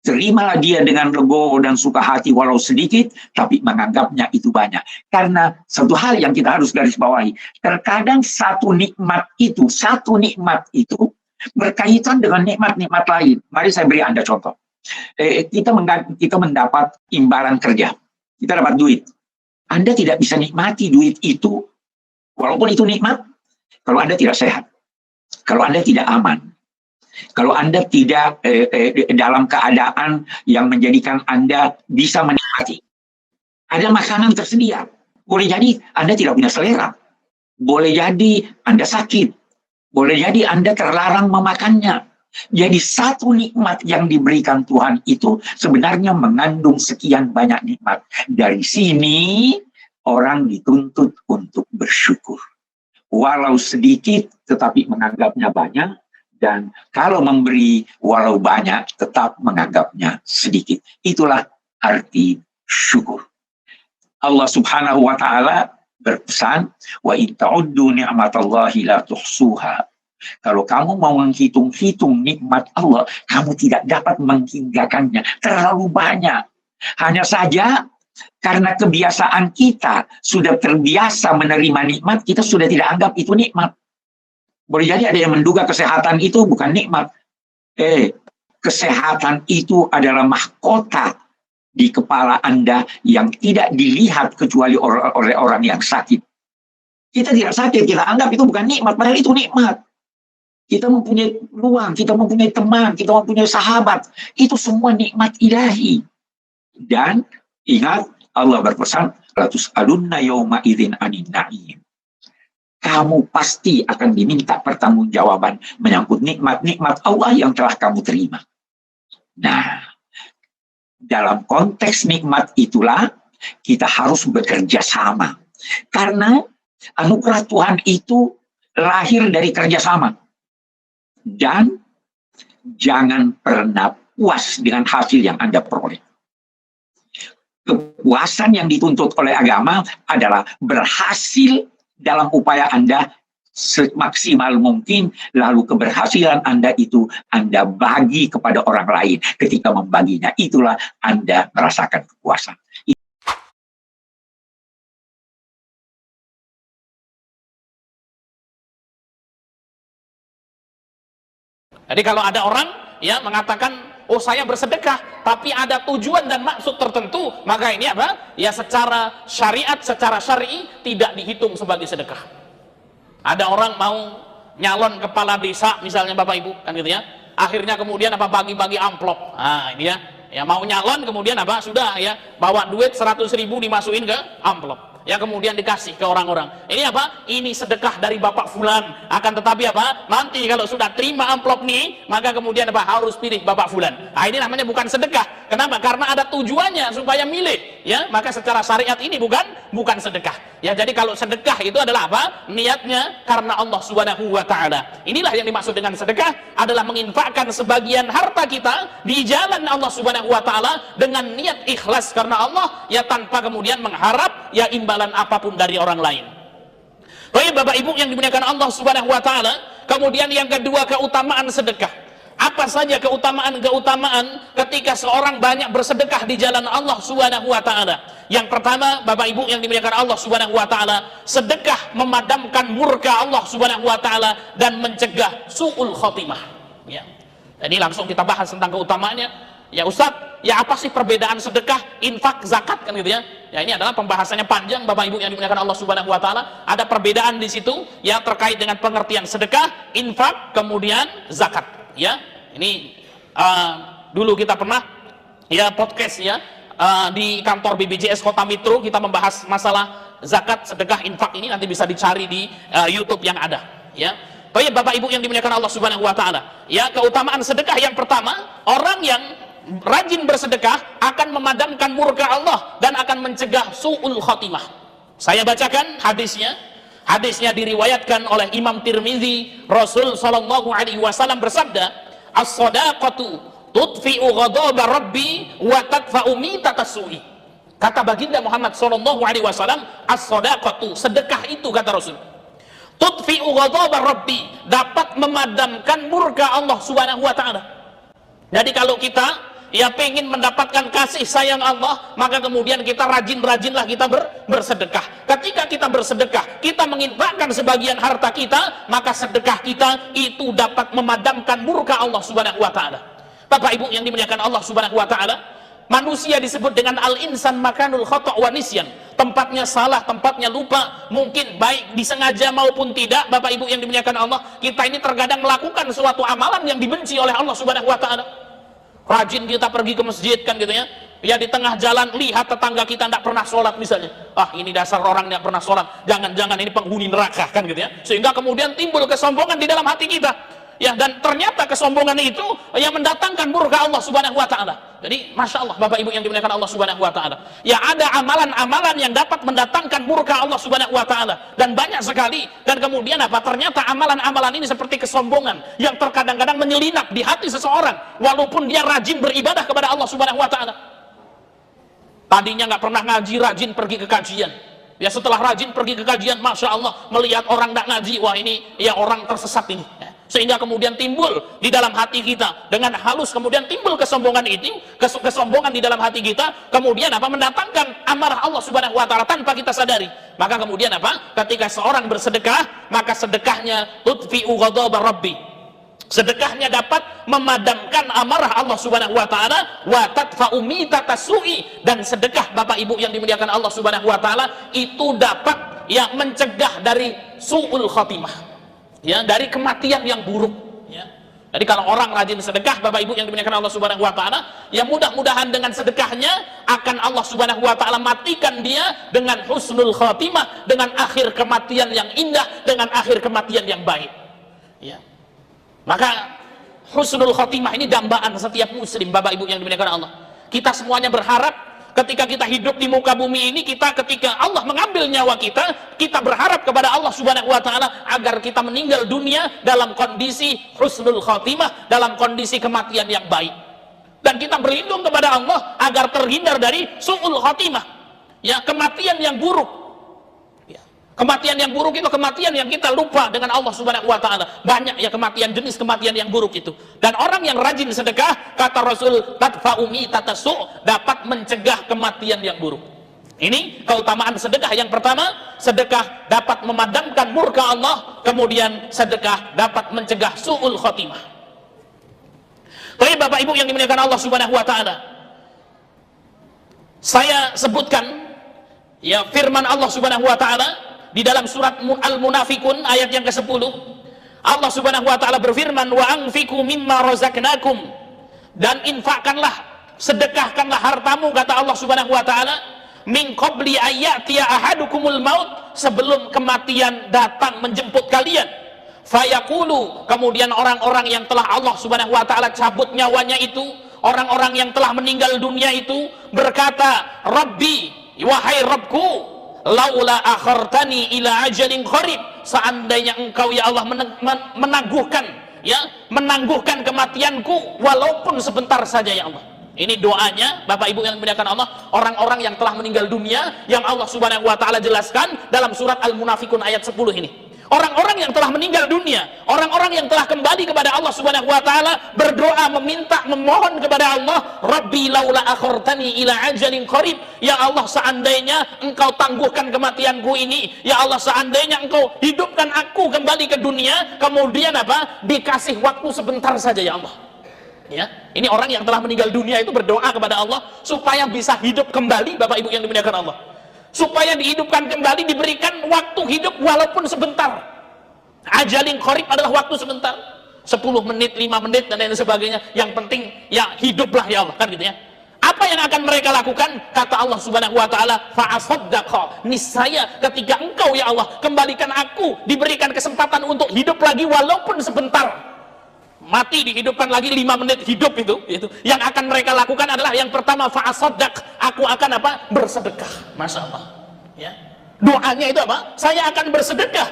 terimalah dia dengan legowo dan suka hati walau sedikit, tapi menganggapnya itu banyak. Karena satu hal yang kita harus garis bawahi, terkadang satu nikmat itu berkaitan dengan nikmat-nikmat lain. Mari saya beri Anda contoh. Kita mendapat imbalan kerja. Kita dapat duit. Anda tidak bisa nikmati duit itu, walaupun itu nikmat, kalau Anda tidak sehat. Kalau Anda tidak aman. Kalau Anda tidak dalam keadaan yang menjadikan Anda bisa menikmati. Ada makanan tersedia. Boleh jadi Anda tidak punya selera. Boleh jadi Anda sakit. Boleh jadi Anda terlarang memakannya. Jadi satu nikmat yang diberikan Tuhan itu sebenarnya mengandung sekian banyak nikmat. Dari sini orang dituntut untuk bersyukur. Walau sedikit tetapi menganggapnya banyak. Dan kalau memberi walau banyak tetap menganggapnya sedikit. Itulah arti syukur. Allah Subhanahu wa taala berpesan, wa in ta'uddu ni'matallahi la tuhsuha. Kalau kamu mau menghitung-hitung nikmat Allah, kamu tidak dapat menghinggakannya. Terlalu banyak. Hanya saja karena kebiasaan kita sudah terbiasa menerima nikmat, kita sudah tidak anggap itu nikmat. Boleh jadi ada yang menduga kesehatan itu bukan nikmat. Kesehatan itu adalah mahkota di kepala Anda yang tidak dilihat kecuali oleh orang yang sakit. Kita tidak sakit, kita anggap itu bukan nikmat, padahal itu nikmat. Kita mempunyai ruang, kita mempunyai teman, kita mempunyai sahabat. Itu semua nikmat ilahi. Dan ingat, Allah berpesan, "Latus'alunna yawma idzin 'anin na'im." Kamu pasti akan diminta pertanggungjawaban menyangkut nikmat-nikmat Allah yang telah kamu terima. Nah, dalam konteks nikmat itulah kita harus bekerja sama. Karena anugerah Tuhan itu lahir dari kerjasama. Dan jangan pernah puas dengan hasil yang Anda peroleh. Kepuasan yang dituntut oleh agama adalah berhasil dalam upaya Anda semaksimal mungkin, lalu keberhasilan Anda itu Anda bagi kepada orang lain. Ketika membaginya, itulah Anda merasakan kepuasan. Jadi kalau ada orang ya mengatakan, oh saya bersedekah, tapi ada tujuan dan maksud tertentu, maka ini apa? Ya secara syariat, secara syar'i tidak dihitung sebagai sedekah. Ada orang mau nyalon kepala desa misalnya Bapak Ibu, kan gitu ya. Akhirnya kemudian apa, bagi-bagi amplop. Nah ini ya mau nyalon kemudian apa, sudah ya bawa duit 100.000 dimasukin ke amplop. Ya kemudian dikasih ke orang-orang. Ini apa? Ini sedekah dari Bapak Fulan. Akan tetapi apa? Nanti kalau sudah terima amplop nih, maka kemudian apa? Harus pilih Bapak Fulan. Nah, ini namanya bukan sedekah. Kenapa? Karena ada tujuannya supaya milih. Ya, maka secara syariat ini bukan sedekah. Ya, jadi kalau sedekah itu adalah apa? Niatnya karena Allah Subhanahu wa taala. Inilah yang dimaksud dengan sedekah, adalah menginfakkan sebagian harta kita di jalan Allah Subhanahu wa taala dengan niat ikhlas karena Allah, ya tanpa kemudian mengharap ya imbalan apapun dari orang lain. Baik Bapak Ibu yang dimuliakan Allah Subhanahu wa taala, kemudian yang kedua, keutamaan sedekah. Apa saja keutamaan-keutamaan ketika seorang banyak bersedekah di jalan Allah Subhanahu wa taala? Yang pertama, Bapak Ibu yang dimuliakan Allah Subhanahu wa taala, sedekah memadamkan murka Allah Subhanahu wa taala dan mencegah su'ul khotimah. Ya. Jadi langsung kita bahas tentang keutamaannya. Ya Ustadz, ya apa sih perbedaan sedekah, infak, zakat, kan gitu ya? Ya ini adalah pembahasannya panjang Bapak Ibu yang dimuliakan Allah Subhanahu wa taala. Ada perbedaan di situ ya terkait dengan pengertian sedekah, infak, kemudian zakat. Ya, ini dulu kita pernah ya podcast ya di kantor BPJS Kota Mitro, kita membahas masalah zakat, sedekah, infak. Ini nanti bisa dicari di YouTube yang ada. Ya, Bapak Ibu yang dimuliakan Allah Subhanahu wa taala. Ya, keutamaan sedekah yang pertama, orang yang rajin bersedekah akan memadamkan murka Allah dan akan mencegah su'ul khotimah. Saya bacakan hadisnya. Hadisnya diriwayatkan oleh Imam Tirmizi. Rasul sallallahu alaihi wasallam bersabda, "As-shadaqatu tudfi'u ghadaba rabbi wa tadfa'u mitatas su'i." Kata baginda Muhammad sallallahu alaihi wasallam, "As-shadaqatu," sedekah itu kata Rasul, "tudfi'u ghadaba rabbi," dapat memadamkan murka Allah Subhanahu wa taala. Jadi kalau kita ya pengen mendapatkan kasih sayang Allah, maka kemudian kita rajin-rajinlah kita bersedekah. Ketika kita bersedekah, kita menginfakkan sebagian harta kita, maka sedekah kita itu dapat memadamkan murka Allah Subhanahu wa taala. Bapak Ibu yang dimuliakan Allah Subhanahu wa taala, manusia disebut dengan al-insan makanul khata' wa nisyan. Tempatnya salah, tempatnya lupa, mungkin baik disengaja maupun tidak. Bapak Ibu yang dimuliakan Allah, kita ini terkadang melakukan suatu amalan yang dibenci oleh Allah Subhanahu wa taala. Rajin kita pergi ke masjid, kan gitu ya. Ya di tengah jalan lihat tetangga kita tidak pernah sholat misalnya. Ah ini dasar orang tidak pernah sholat. Jangan-jangan ini penghuni neraka, kan gitu ya. Sehingga kemudian timbul kesombongan di dalam hati kita. Ya dan ternyata kesombongan itu yang mendatangkan murka Allah Subhanahu wa taala. Jadi Masya Allah Bapak Ibu yang dimuliakan Allah Subhanahu wa taala. Ya ada amalan-amalan yang dapat mendatangkan murka Allah Subhanahu wa taala, dan banyak sekali. Dan kemudian apa? Ternyata amalan-amalan ini seperti kesombongan yang terkadang-kadang menyelinap di hati seseorang walaupun dia rajin beribadah kepada Allah Subhanahu wa taala. Tadinya nggak pernah ngaji, rajin pergi ke kajian. Ya setelah rajin pergi ke kajian, Masya Allah, melihat orang nggak ngaji, wah ini ya orang tersesat ini. Sehingga kemudian timbul di dalam hati kita dengan halus, kemudian timbul kesombongan itu, kesombongan di dalam hati kita, kemudian apa? Mendatangkan amarah Allah Subhanahu wa taala tanpa kita sadari. Maka kemudian apa? Ketika seorang bersedekah, maka sedekahnya tudfi'u ghadaba rabbi. Sedekahnya dapat memadamkan amarah Allah Subhanahu wa taala, wa tadfa'u mitatas su'i, dan sedekah Bapak Ibu yang dimuliakan Allah Subhanahu wa taala itu dapat ya mencegah dari su'ul khotimah, ya, dari kematian yang buruk, ya. Jadi kalau orang rajin sedekah, Bapak Ibu yang dimuliakan Allah Subhanahu wa taala, ya mudah-mudahan dengan sedekahnya akan Allah Subhanahu wa taala matikan dia dengan husnul khotimah, dengan akhir kematian yang indah, dengan akhir kematian yang baik. Ya. Maka husnul khotimah ini dambaan setiap muslim, Bapak Ibu yang dimuliakan Allah. Kita semuanya berharap ketika kita hidup di muka bumi ini, ketika Allah mengambil nyawa kita berharap kepada Allah Subhanahu wa taala agar kita meninggal dunia dalam kondisi husnul khotimah, dalam kondisi kematian yang baik. Dan kita berlindung kepada Allah agar terhindar dari su'ul khotimah, ya, kematian yang buruk. Ya. Kematian yang buruk itu kematian yang kita lupa dengan Allah Subhanahu wa taala. Banyak ya kematian, jenis kematian yang buruk itu. Dan orang yang rajin sedekah, kata Rasul, tadfa'umi tatasu, dapat mencegah kematian yang buruk. Ini keutamaan sedekah. Yang pertama, sedekah dapat memadamkan murka Allah, kemudian sedekah dapat mencegah su'ul khotimah. Tapi Bapak Ibu yang dimuliakan Allah Subhanahu wa taala, saya sebutkan ya firman Allah Subhanahu wa taala di dalam surat Al-Munafikun ayat yang ke-10. Allah Subhanahu wa taala berfirman, wa anfiqu mimma razaqnakum, dan infakkanlah, sedekahkanlah hartamu, kata Allah Subhanahu wa taala, min qabli ayyatiya ahadukumul maut, sebelum kematian datang menjemput kalian. Fayaqulu, kemudian orang-orang yang telah Allah Subhanahu wa taala cabut nyawanya itu, orang-orang yang telah meninggal dunia itu berkata, Rabbi, wahai Rabbku, laula akhartani ila ajalin qarib, seandainya engkau ya Allah menangguhkan kematianku walaupun sebentar saja ya Allah. Ini doanya Bapak Ibu yang dimuliakan Allah, orang-orang yang telah meninggal dunia yang Allah Subhanahu wa taala jelaskan dalam surat Al-Munafikun ayat 10 ini. Orang-orang yang telah meninggal dunia, orang-orang yang telah kembali kepada Allah Subhanahu wa taala, berdoa, meminta, memohon kepada Allah, Rabbi laula akhartani ila ajalin qarib, ya Allah seandainya engkau tangguhkan kematianku ini, ya Allah seandainya engkau hidupkan aku kembali ke dunia, kemudian apa? Dikasih waktu sebentar saja ya Allah. Ya, ini orang yang telah meninggal dunia itu berdoa kepada Allah supaya bisa hidup kembali, Bapak Ibu yang dimuliakan Allah. Supaya dihidupkan kembali, diberikan waktu hidup walaupun sebentar. Ajalin qarib adalah waktu sebentar, 10 menit, 5 menit dan lain sebagainya, yang penting ya hiduplah ya Allah, kan gitu ya. Apa yang akan mereka lakukan? Kata Allah Subhanahu wa taala, fa'asaddaqa, niscaya ketika engkau ya Allah kembalikan aku, diberikan kesempatan untuk hidup lagi walaupun sebentar, mati dihidupkan lagi 5 menit hidup, itu yang akan mereka lakukan adalah yang pertama, fa'asaddaq, aku akan apa? Bersedekah. Masya Allah ya. Doanya itu apa? Saya akan bersedekah,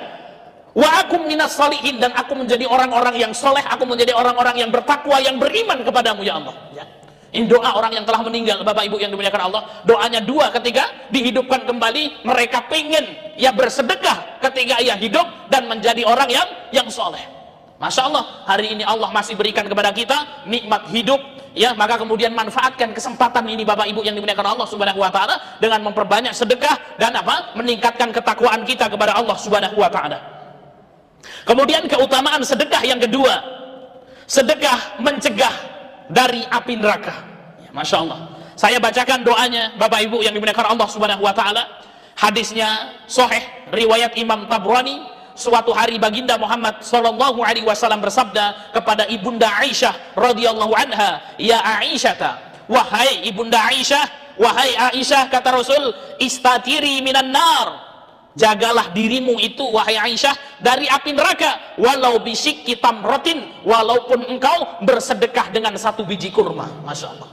wa akum minas sholihin, dan aku menjadi orang-orang yang soleh, aku menjadi orang-orang yang bertakwa, yang beriman kepadamu ya Allah ya. Ini doa orang yang telah meninggal, Bapak Ibu yang dimuliakan Allah. Doanya dua, ketika dihidupkan kembali mereka pengen ya bersedekah ketika ia hidup dan menjadi orang yang soleh. Masya Allah, hari ini Allah masih berikan kepada kita nikmat hidup ya, maka kemudian manfaatkan kesempatan ini Bapak Ibu yang dimuliakan Allah Subhanahu wa taala dengan memperbanyak sedekah dan apa? Meningkatkan ketakwaan kita kepada Allah Subhanahu wa taala. Kemudian keutamaan sedekah yang kedua, sedekah mencegah dari api neraka ya, Masya Allah. Saya bacakan doanya Bapak Ibu yang dimuliakan Allah Subhanahu wa taala. Hadisnya sahih riwayat Imam Tabrani. Suatu hari baginda Muhammad sallallahu alaihi wasallam bersabda kepada ibunda Aisyah radhiyallahu anha, ya Aisyah, wahai ibunda Aisyah, wahai Aisyah, kata Rasul, istatiri minan nar, jagalah dirimu itu wahai Aisyah dari api neraka, walau bisyikki tamratin, walaupun engkau bersedekah dengan 1 biji kurma. Masya Allah.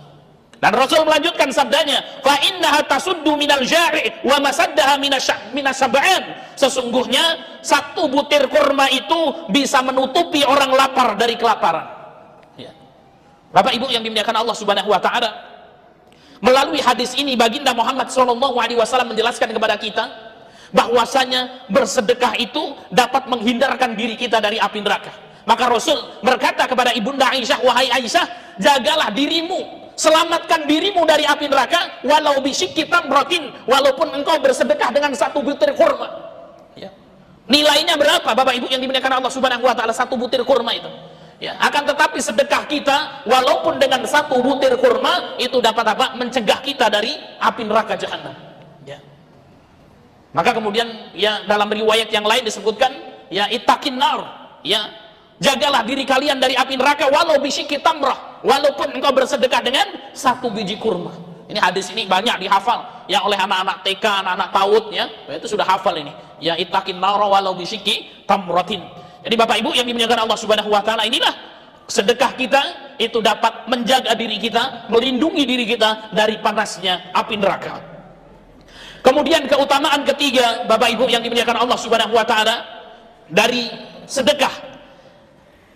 Dan Rasul melanjutkan sabdanya, fa innaha tasuddu minal jari' wa masaddaha minas sab'an, sesungguhnya 1 butir kurma itu bisa menutupi orang lapar dari kelaparan ya. Bapak Ibu yang dimuliakan Allah Subhanahu wa taala, melalui hadis ini baginda Muhammad sallallahu alaihi wasallam menjelaskan kepada kita bahwasanya bersedekah itu dapat menghindarkan diri kita dari api neraka. Maka Rasul berkata kepada ibunda Aisyah, wahai Aisyah, jagalah dirimu, selamatkan dirimu dari api neraka, walau bisyikki tamratin, walaupun engkau bersedekah dengan 1 butir kurma ya. Nilainya berapa Bapak Ibu yang dimuliakan Allah Subhanahu wa taala 1 butir kurma itu ya. Akan tetapi sedekah kita walaupun dengan 1 butir kurma itu dapat apa? Mencegah kita dari api neraka jahanam ya. Maka kemudian ya dalam riwayat yang lain disebutkan ya ittaqin nar, ya jagalah diri kalian dari api neraka walau bisyiki tamrah, walaupun engkau bersedekah dengan 1 biji kurma. Ini hadis ini banyak dihafal ya oleh anak-anak TK, anak-anak PAUD ya. Itu sudah hafal ini. Ya ittaqin nar walau bisyiki tamratin. Jadi Bapak Ibu yang dimuliakan Allah Subhanahu wa taala, inilah sedekah kita itu dapat menjaga diri kita, melindungi diri kita dari panasnya api neraka. Kemudian keutamaan ketiga Bapak Ibu yang dimuliakan Allah Subhanahu wa taala dari sedekah,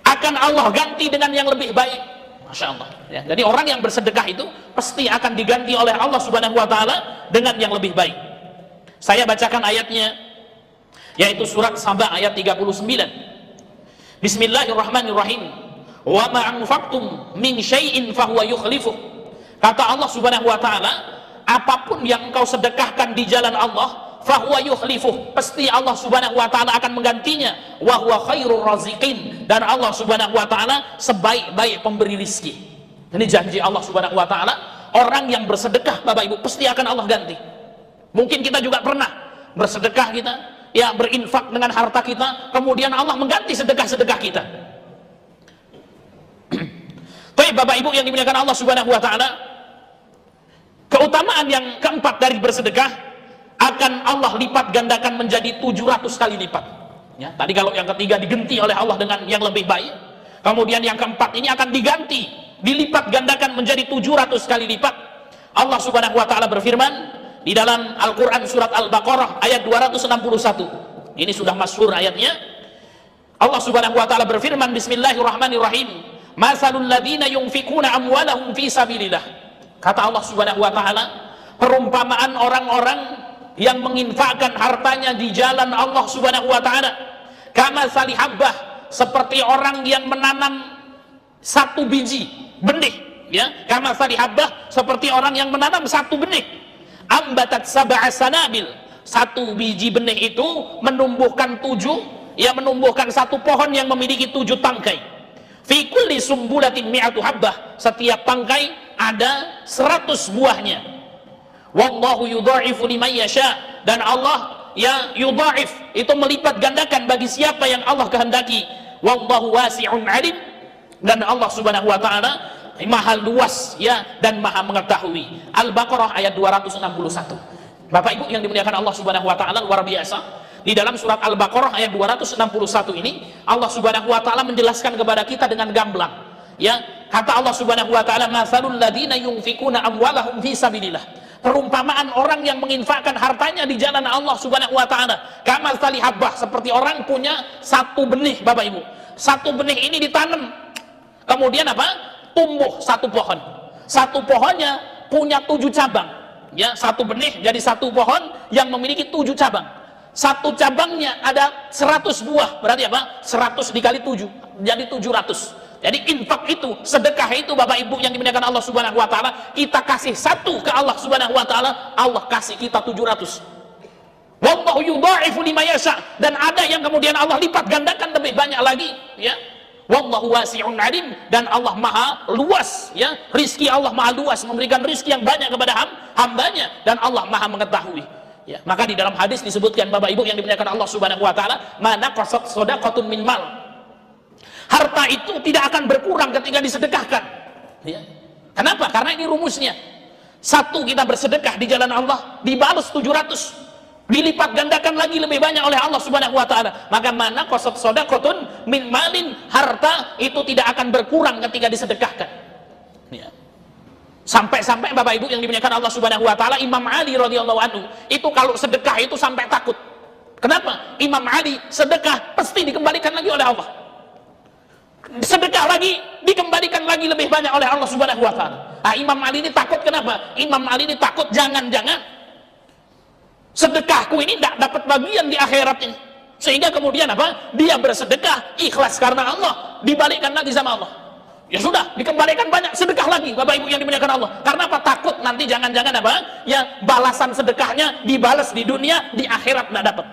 akan Allah ganti dengan yang lebih baik. Masya Allah ya. Jadi orang yang bersedekah itu pasti akan diganti oleh Allah Subhanahu wa taala dengan yang lebih baik. Saya bacakan ayatnya, yaitu surat Saba ayat 39. Bismillahirrahmanirrahim. Wa ma anfaqtum min syai'in fahuwa yukhlifuh. Kata Allah Subhanahu wa taala, apapun yang engkau sedekahkan di jalan Allah, fahuwa yukhlifuh, pasti Allah Subhanahu wa taala akan menggantinya. Wa huwa khairur raziqin, dan Allah Subhanahu wa taala sebaik-baik pemberi rizki. Ini janji Allah Subhanahu wa taala, orang yang bersedekah Bapak Ibu pasti akan Allah ganti. Mungkin kita juga pernah bersedekah kita, ya berinfak dengan harta kita, kemudian Allah mengganti sedekah-sedekah kita. Baik Bapak Ibu yang dimuliakan Allah Subhanahu wa taala, keutamaan yang keempat dari bersedekah, akan Allah lipat gandakan menjadi 700 kali lipat. Ya, tadi kalau yang ketiga diganti oleh Allah dengan yang lebih baik, kemudian yang keempat ini akan diganti, dilipat gandakan menjadi 700 kali lipat. Allah Subhanahu wa taala berfirman di dalam Al-Qur'an surat Al-Baqarah ayat 261. Ini sudah masyhur ayatnya. Allah Subhanahu wa taala berfirman, Bismillahirrahmanirrahim. Masalul ladzina yunfikuna amwalahum fi sabilillah. Kata Allah Subhanahu wa taala, perumpamaan orang-orang yang menginfakkan hartanya di jalan Allah Subhanahu wa taala, kama salihabbah, seperti orang yang menanam 1 biji benih, ya. Kama salihabbah, seperti orang yang menanam 1 benih. Ambatat sab'a sanabil, 1 biji benih itu menumbuhkan 7, ya, menumbuhkan 1 pohon yang memiliki 7 tangkai. Fi kulli sumbulatin mi'atu habbah, setiap tangkai ada 100 buahnya. Wallahu yudha'ifu liman yasha, dan Allah ya yudha'if, itu melipat gandakan bagi siapa yang Allah kehendaki. Wallahu wasi'un alim, dan Allah Subhanahu wa taala maha luas ya dan maha mengetahui. Al-Baqarah ayat 261. Bapak Ibu yang dimuliakan Allah Subhanahu wa taala, luar biasa. Di dalam surat Al-Baqarah ayat 261 ini Allah Subhanahu wa taala menjelaskan kepada kita dengan gamblang. Ya, kata Allah Subhanahu wa taala, "Matsalul ladzina yunfikuna amwalahum fi sabilillah." Perumpamaan orang yang menginfakkan hartanya di jalan Allah Subhanahu wa taala, kamal tali habbah, seperti orang punya 1 benih Bapak Ibu. 1 benih ini ditanam. Kemudian apa? Tumbuh 1 pohon. 1 pohonnya punya 7 cabang. Ya, 1 benih jadi 1 pohon yang memiliki 7 cabang. 1 cabangnya ada 100 buah. Berarti apa? 100 dikali 7 jadi 700. Jadi infak itu, sedekah itu Bapak Ibu yang dimuliakan Allah Subhanahu wa taala, kita kasih 1 ke Allah Subhanahu wa taala, Allah kasih kita 700. Wallahu yudha'ifu liman yasha, dan ada yang kemudian Allah lipat gandakan lebih banyak lagi, ya. Wallahu wasi'un alim, dan Allah maha luas, ya. Rizki Allah maha luas, memberikan rizki yang banyak kepada hambanya, dan Allah maha mengetahui. Ya, maka di dalam hadis disebutkan Bapak Ibu yang dimuliakan Allah Subhanahu wa taala, mana qasat shadaqatun min mal. Harta itu tidak akan berkurang ketika disedekahkan. Ya. Kenapa? Karena ini rumusnya. 1 kita bersedekah di jalan Allah, dibalas 700. Dilipat gandakan lagi lebih banyak oleh Allah Subhanahu wa taala. Maka mana qasat shadaqatun min malin, harta itu tidak akan berkurang ketika disedekahkan. Ya. Sampai-sampai Bapak Ibu yang dimuliakan Allah Subhanahu wa taala, Imam Ali radhiyallahu anhu itu kalau sedekah itu sampai takut. Kenapa? Imam Ali sedekah pasti dikembalikan lagi oleh Allah. Sedekah lagi dikembalikan lagi lebih banyak oleh Allah Subhanahu wa taala. Imam Ali ini takut, kenapa? Imam Ali ini takut jangan-jangan sedekahku ini tidak dapat bagian di akhirat ini, sehingga kemudian apa? Dia bersedekah ikhlas karena Allah, dibalikkan lagi sama Allah. Ya sudah, dikembalikan banyak, sedekah lagi Bapak Ibu yang dimuliakan Allah. Karena apa? Takut nanti jangan-jangan apa? Ya balasan sedekahnya dibalas di dunia, di akhirat tidak dapat.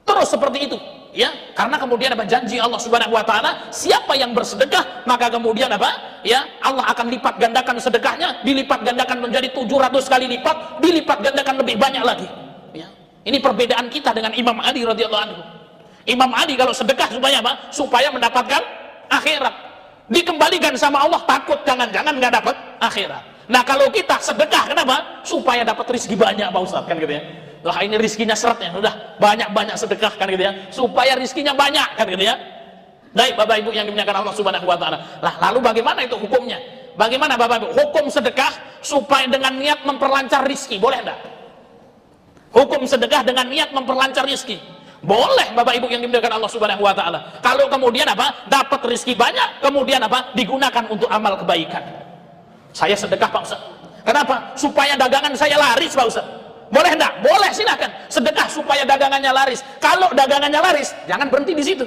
Terus seperti itu. Ya, karena kemudian apa, janji Allah Subhanahu wa taala, siapa yang bersedekah maka kemudian apa? Ya, Allah akan lipat gandakan sedekahnya, dilipat gandakan menjadi 700 kali lipat, dilipat gandakan lebih banyak lagi. Ya. Ini perbedaan kita dengan Imam Ali radhiyallahu anhu. Imam Ali kalau sedekah supaya apa? Supaya mendapatkan akhirat. Dikembalikan sama Allah, takut jangan-jangan nggak dapat akhirat. Nah kalau kita sedekah kenapa? Supaya dapat rezeki banyak Pak Ustaz, kan gitu ya. Wah ini rezekinya seretnya, udah banyak-banyak sedekah kan gitu ya. Supaya rezekinya banyak kan gitu ya. Baik Bapak Ibu yang dimuliakan Allah Subhanahu wa taala. Lah lalu bagaimana itu hukumnya? Bagaimana Bapak Ibu? Hukum sedekah supaya dengan niat memperlancar rezeki, boleh enggak? Hukum sedekah dengan niat memperlancar rezeki. Boleh Bapak Ibu yang dimuliakan Allah Subhanahu wa taala. Kalau kemudian apa? Dapat rezeki banyak, kemudian apa? Digunakan untuk amal kebaikan. Saya sedekah Pak Ustaz. Kenapa? Supaya dagangan saya laris Pak Ustaz. Boleh enggak? Boleh, silakan. Sedekah supaya dagangannya laris. Kalau dagangannya laris, jangan berhenti di situ.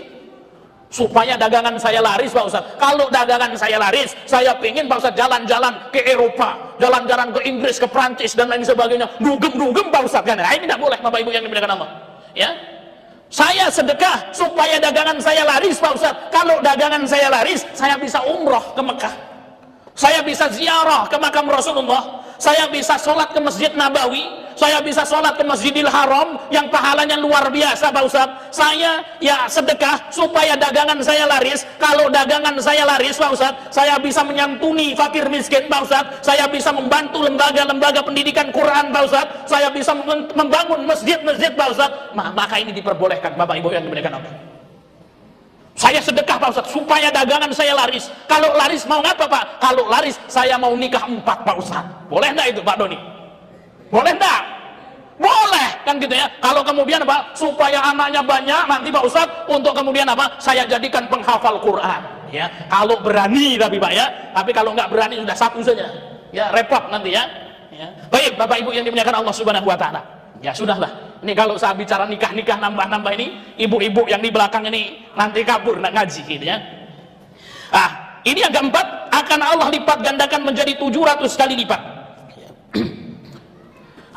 Supaya dagangan saya laris Pak Ustaz. Kalau dagangan saya laris, saya pengen Pak Ustaz jalan-jalan ke Eropa, jalan-jalan ke Inggris, ke Prancis dan lain sebagainya. Dugem-dugem Pak Ustaz kan. Nah, ini tidak boleh Bapak Ibu yang dimuliakan Allah. Ya. Saya sedekah supaya dagangan saya laris Pak Ustaz. Kalau dagangan saya laris, saya bisa umroh ke Mekah. Saya bisa ziarah ke makam Rasulullah. Saya bisa sholat ke Masjid Nabawi. Saya bisa sholat ke Masjidil Haram yang pahalanya luar biasa Pak Ustaz. Saya ya sedekah supaya dagangan saya laris. Kalau dagangan saya laris Pak Ustaz, saya bisa menyantuni fakir miskin Pak Ustaz. Saya bisa membantu lembaga-lembaga pendidikan Quran Pak Ustaz. Saya bisa membangun masjid-masjid Pak Ustaz. Maka ini diperbolehkan Bapak Ibu yang dimuliakan Allah. Saya sedekah Pak Ustaz supaya dagangan saya laris. Kalau laris mau ngapa Pak? Kalau laris saya mau nikah 4 Pak Ustaz. Boleh enggak itu Pak Doni? Boleh enggak? Boleh kan gitu ya. Kalau kemudian apa? Supaya anaknya banyak nanti Pak Ustaz, untuk kemudian apa? Saya jadikan penghafal Quran. Ya, kalau berani tapi Pak ya. Tapi kalau nggak berani sudah satu saja. Ya, repot nanti ya. Ya. Baik Bapak Ibu yang dimuliakan Allah Subhanahu wa taala. Ya sudahlah. Ini kalau saya bicara nikah-nikah nambah-nambah ini, ibu-ibu yang di belakang ini nanti kabur nak ngaji gitu ya. Ah, ini yang keempat, akan Allah lipat gandakan menjadi 700 kali lipat.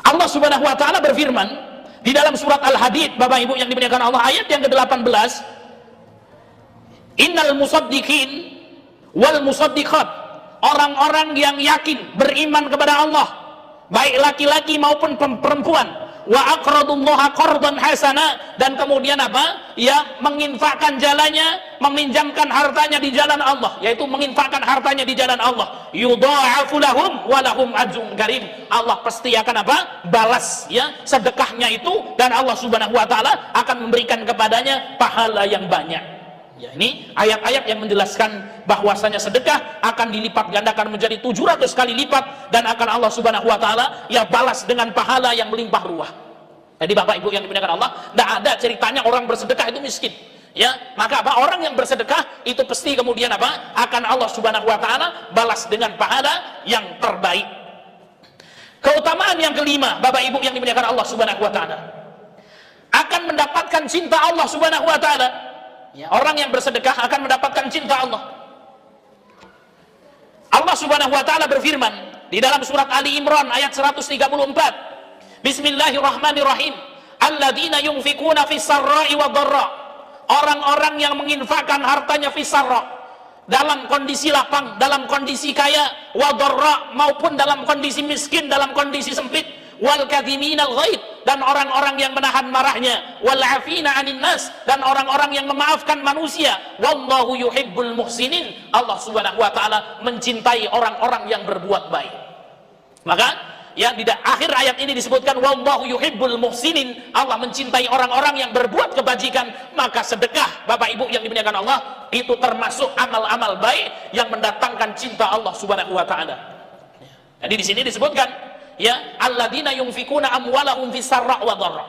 Allah Subhanahu wa taala berfirman di dalam surat Al-Hadid, Bapak Ibu yang dimuliakan Allah, ayat yang ke-18, Innal musaddiqin wal musaddiqat, orang-orang yang yakin beriman kepada Allah, baik laki-laki maupun perempuan, wa aqradullaha qardan hasana, dan kemudian apa? Ya, menginfakkan jalannya, meminjamkan hartanya di jalan Allah, yaitu menginfakkan hartanya di jalan Allah. Yudha'afu lahum wa lahum ajrun karim. Allah pasti akan apa? Balas ya sedekahnya itu, dan Allah Subhanahu wa taala akan memberikan kepadanya pahala yang banyak. Ya, ini ayat-ayat yang menjelaskan bahwasanya sedekah akan dilipat gandakan menjadi 700 kali lipat, dan akan Allah Subhanahu wa taala ya balas dengan pahala yang melimpah ruah. Jadi Bapak Ibu yang dimuliakan Allah, tidak ada ceritanya orang bersedekah itu miskin. Ya, maka apa? Orang yang bersedekah itu pasti kemudian apa? Akan Allah Subhanahu wa taala balas dengan pahala yang terbaik. Keutamaan yang kelima, Bapak Ibu yang dimuliakan Allah Subhanahu wa taala, akan mendapatkan cinta Allah Subhanahu wa taala. Ya, orang yang bersedekah akan mendapatkan cinta Allah. Allah Subhanahu wa taala berfirman di dalam surat Ali Imran ayat 134. Bismillahirrahmanirrahim. Alladzina yunfikuna fis sarra'i wad dharra. Orang-orang yang menginfakkan hartanya fis sarra, dalam kondisi lapang, dalam kondisi kaya, wad dharra, maupun dalam kondisi miskin, dalam kondisi sempit, wal kadhiminal ghaid, dan orang-orang yang menahan marahnya, wal afina 'anil nas, dan orang-orang yang memaafkan manusia, wallahu yuhibbul muhsinin. Allah Subhanahu wa taala mencintai orang-orang yang berbuat baik. Maka ya di akhir ayat ini disebutkan wallahu yuhibbul muhsinin, Allah mencintai orang-orang yang berbuat kebajikan. Maka sedekah Bapak Ibu yang dimuliakan Allah itu termasuk amal-amal baik yang mendatangkan cinta Allah Subhanahu wa taala. Jadi di sini disebutkan ya, alladzina yunfikuna amwalahum fis sarra' wa dharra.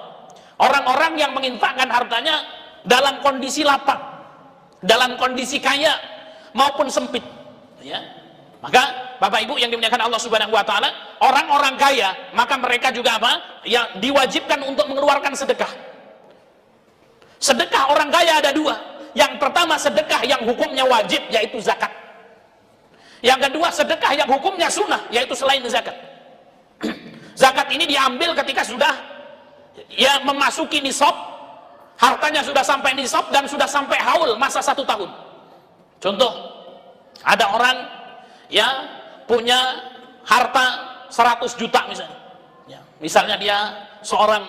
Orang-orang yang menginfakkan hartanya dalam kondisi lapang, dalam kondisi kaya maupun sempit. Ya. Maka Bapak Ibu yang dimuliakan Allah Subhanahu wa taala, orang-orang kaya maka mereka juga apa? Ya, diwajibkan untuk mengeluarkan sedekah. Sedekah orang kaya ada dua. Yang pertama sedekah yang hukumnya wajib, yaitu zakat. Yang kedua sedekah yang hukumnya sunnah, yaitu selain zakat. Zakat ini diambil ketika sudah ya memasuki nisab, hartanya sudah sampai nisab dan sudah sampai haul masa 1 tahun. Contoh, ada orang ya punya harta 100 juta misalnya. Ya, misalnya dia seorang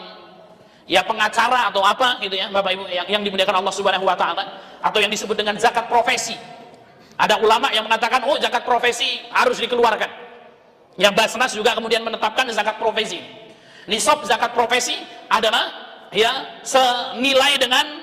ya pengacara atau apa gitu ya Bapak Ibu yang dimuliakan Allah Subhanahu wa taala, atau yang disebut dengan zakat profesi. Ada ulama yang mengatakan oh zakat profesi harus dikeluarkan. Yang Basnas juga kemudian menetapkan zakat profesi. Nisab zakat profesi adalah ya senilai dengan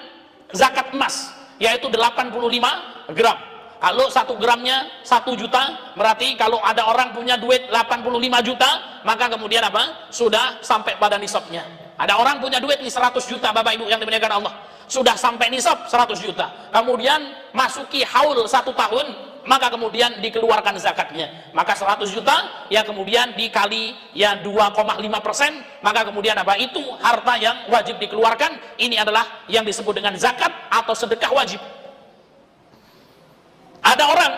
zakat emas, yaitu 85 gram. Kalau 1 gramnya 1 juta, berarti kalau ada orang punya duit 85 juta, maka kemudian apa? Sudah sampai pada nisabnya. Ada orang punya duit nih 100 juta Bapak Ibu yang dimuliakan Allah, sudah sampai nisab 100 juta. Kemudian masuki haul 1 tahun, maka kemudian dikeluarkan zakatnya. Maka 100 juta ya kemudian dikali ya 2,5%, maka kemudian apa? Itu harta yang wajib dikeluarkan. Ini adalah yang disebut dengan zakat atau sedekah wajib. Ada orang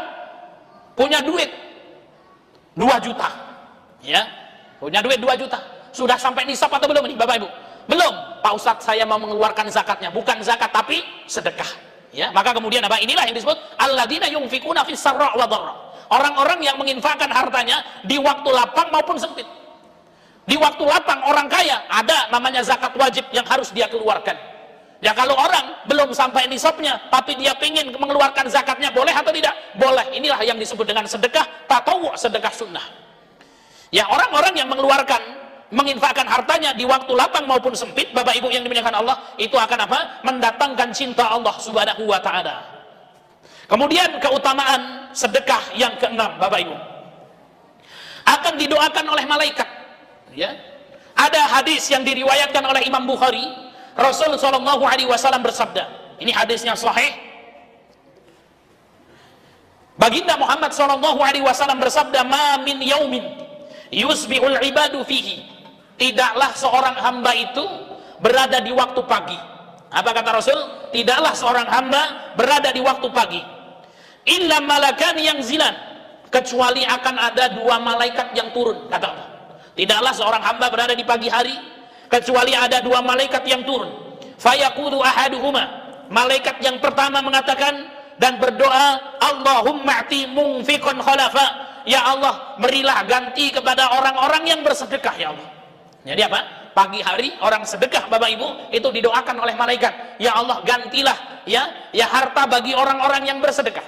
punya duit 2 juta, ya, punya duit 2 juta, sudah sampai nisab atau belum nih Bapak Ibu? Belum. Pak Ustadz, saya mau mengeluarkan zakatnya, bukan zakat tapi sedekah. Ya, maka kemudian apa? Inilah yang disebut alladzina yunfikuna fis sarra wa dharra. Orang-orang yang menginfakkan hartanya di waktu lapang maupun sempit. Di waktu lapang orang kaya ada namanya zakat wajib yang harus dia keluarkan. Ya kalau orang belum sampai nisabnya tapi dia ingin mengeluarkan zakatnya, boleh atau tidak? Boleh. Inilah yang disebut dengan sedekah tatawwu, sedekah sunnah. Ya orang-orang yang menginfakkan hartanya di waktu lapang maupun sempit, Bapak Ibu yang dimuliakan Allah, itu akan apa? Mendatangkan cinta Allah Subhanahu wa taala. Kemudian keutamaan sedekah yang keenam, Bapak Ibu, akan didoakan oleh malaikat. Ya. Ada hadis yang diriwayatkan oleh Imam Bukhari, Rasul sallallahu alaihi wasallam bersabda. Ini hadisnya sahih. Baginda Muhammad sallallahu alaihi wasallam bersabda, "Ma min yaumin yusbihul ibadu fihi." Tidaklah seorang hamba itu berada di waktu pagi. Apa kata Rasul? Tidaklah seorang hamba berada di waktu pagi. Illa malakan yang zilan, kecuali akan ada 2 malaikat yang turun, kata Allah. Tidaklah seorang hamba berada di pagi hari kecuali ada 2 malaikat yang turun. Fayaqulu ahaduhuma, malaikat yang pertama mengatakan dan berdoa, Allahumma ati munfiqan khalafa, ya Allah berilah ganti kepada orang-orang yang bersedekah ya Allah. Jadi apa? Pagi hari orang sedekah Bapak Ibu itu didoakan oleh malaikat, ya Allah gantilah ya harta bagi orang-orang yang bersedekah.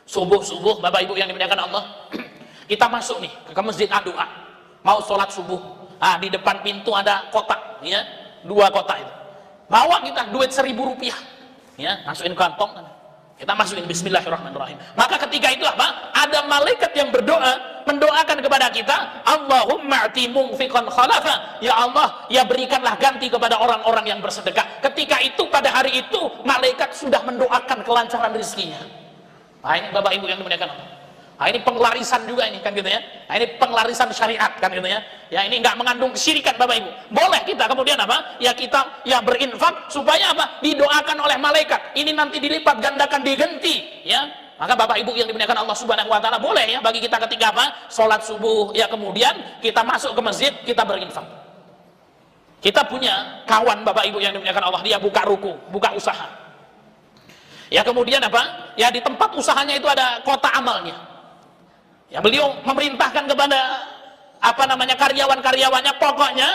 Subuh Bapak Ibu yang dimuliakan Allah, kita masuk nih ke masjid Adua, mau sholat subuh. Di depan pintu ada kotak, ya, 2 kotak itu. Bawa kita duit 1.000 rupiah, ya, masukin kantong, kita masukin Bismillahirrahmanirrahim. Maka ketika itu apa? Ada malaikat yang berdoa, mendoakan kepada kita, Allahumma ati munfiqan khalafa, ya Allah, ya berikanlah ganti kepada orang-orang yang bersedekah. Ketika itu pada hari itu malaikat sudah mendoakan kelancaran rezekinya. Nah ini Bapak Ibu yang dimuliakan Allah. Nah, ini penglarisan juga ini kan gitu ya. Nah, ini penglarisan syariat kan gitu ya. Ya ini nggak mengandung kesyirikan Bapak Ibu. Boleh kita kemudian apa? Ya kita ya berinfak supaya apa? Didoakan oleh malaikat. Ini nanti dilipat gandakan diganti ya. Maka Bapak Ibu yang dimuliakan Allah Subhanahu wa taala, boleh ya bagi kita ketika apa? Salat subuh ya kemudian kita masuk ke masjid, kita berinfak. Kita punya kawan Bapak Ibu yang dimuliakan Allah, dia buka ruko, buka usaha. Ya kemudian apa? Ya di tempat usahanya itu ada kotak amalnya. Ya beliau memerintahkan kepada karyawan-karyawannya, pokoknya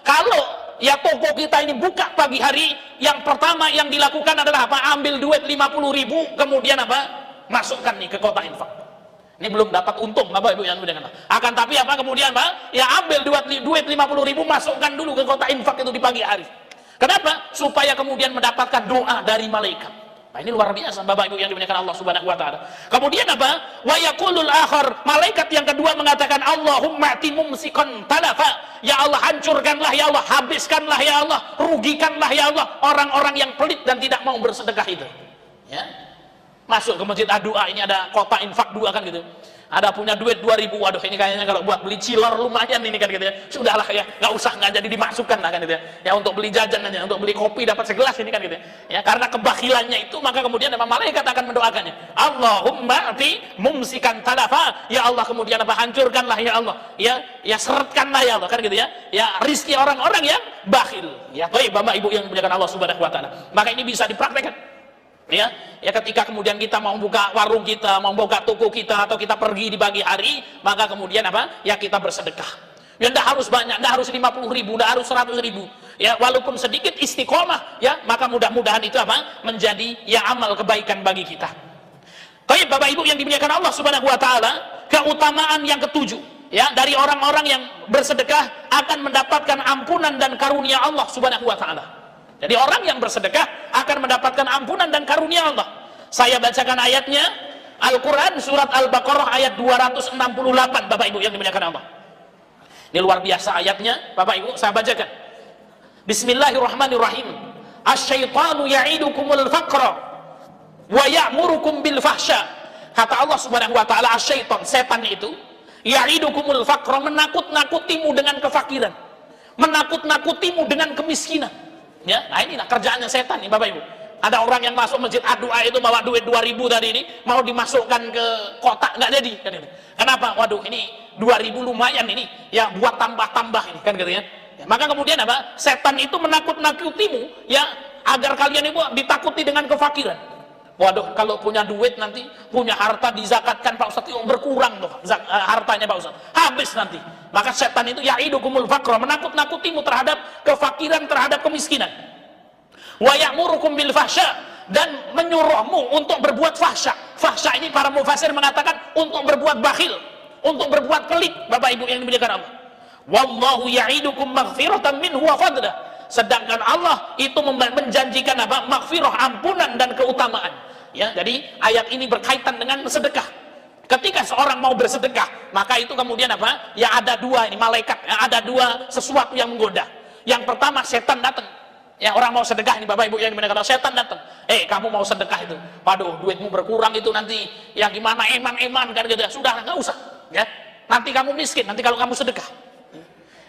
kalau ya toko kita ini buka pagi hari, yang pertama yang dilakukan adalah apa? Ambil duit 50.000, kemudian apa? Masukkan nih ke kotak infak. Ini belum dapat untung Bapak Ibu yang dimuliakan. Akan tapi apa kemudian Pak? Ya ambil duit 50.000, masukkan dulu ke kotak infak itu di pagi hari. Kenapa? Supaya kemudian mendapatkan doa dari malaikat. Nah, ini luar biasa Bapak Ibu yang dimuliakan Allah Subhanahu wa taala. Kemudian apa? Wa yaqulul akhar, malaikat yang kedua mengatakan, Allahumma ati mumsikan talafa, ya Allah hancurkanlah ya Allah, habiskanlah ya Allah, rugikanlah ya Allah orang-orang yang pelit dan tidak mau bersedekah itu. Ya. Masuk ke masjid Adua, ini ada kotak infak 2 kan gitu. Ada punya duit 2.000, waduh ini kayaknya kalau buat beli cilor lumayan ini kan gitu ya. Sudahlah ya, nggak jadi dimasukkan lah kan gitu ya. Ya untuk beli jajan aja, untuk beli kopi dapat segelas ini kan gitu ya. Ya karena kebakilannya itu, maka kemudian malaikat akan mendoakannya. Allahumma ati mumsikan talafa, ya Allah kemudian apa? Hancurkanlah ya Allah. Ya seretkanlah ya Allah kan gitu ya. Ya rizki orang-orang yang bakhil. Ya baik Bapak Ibu yang dimuliakan Allah Subhanahu wa taala. Maka ini bisa dipraktekkan. Ya ketika kemudian kita mau buka warung kita, mau buka toko kita, atau kita pergi di pagi hari, maka kemudian apa? Ya kita bersedekah. Ya enggak harus banyak, enggak harus 50.000, enggak harus 100.000. ya walaupun sedikit istiqomah, ya maka mudah-mudahan itu apa? Menjadi ya amal kebaikan bagi kita. Baik Bapak Ibu yang dimuliakan Allah Subhanahu wa taala, keutamaan yang ketujuh ya dari orang-orang yang bersedekah akan mendapatkan ampunan dan karunia Allah Subhanahu wa taala. Jadi orang yang bersedekah akan mendapatkan ampunan dan karunia Allah. Saya bacakan ayatnya, Al-Qur'an surat Al-Baqarah ayat 268 Bapak Ibu yang dimuliakan Allah. Ini luar biasa ayatnya, Bapak Ibu, saya bacakan. Bismillahirrahmanirrahim. Asy-syaitanu ya'idukumul faqra wa ya'murukum bil fahsya. Kata Allah Subhanahu wa taala, asyaiton, setan itu, ya'idukumul faqra, menakut-nakutimu dengan kefakiran, menakut-nakutimu dengan kemiskinan. Ya, nah inilah kerjaannya setan nih Bapak Ibu. Ada orang yang masuk masjid Adua itu bawa duit 2000 tadi ini, mau dimasukkan ke kotak nggak jadi kan ini. Kenapa? Waduh, ini 2000 lumayan ini, ya buat tambah-tambah ini kan gitu ya. Maka kemudian apa? Setan itu menakut-nakutimu ya agar kalian itu ditakuti dengan kefakiran. Waduh, kalau punya duit nanti, punya harta dizakatkan Pak Ustadz, berkurang tuh hartanya Pak Ustadz, habis nanti. Maka setan itu ya'idukumul faqra, menakut-nakutimu terhadap kefakiran, terhadap kemiskinan. Wa ya'murukum bil fahsya, dan menyuruhmu untuk berbuat fahsya. Fahsya ini para mufasir mengatakan untuk berbuat bakhil, untuk berbuat pelit, Bapak Ibu yang dimuliakan Allah. Wallahu ya'idukum maghfiratan minhu wa fadlah. Sedangkan Allah itu menjanjikan apa? Maghfirah, ampunan dan keutamaan. Ya, jadi ayat ini berkaitan dengan sedekah. Ketika seorang mau bersedekah, maka itu kemudian apa? Ya ada dua ini malaikat, ya, ada dua sesuatu yang menggoda. Yang pertama setan datang. Ya, orang mau sedekah ini Bapak Ibu yang dimuliakan Allah, setan datang. Kamu mau sedekah itu. Waduh, duitmu berkurang itu nanti. Ya gimana eman-eman kan gitu. Sudah enggak usah, ya. Nanti kamu miskin nanti kalau kamu sedekah.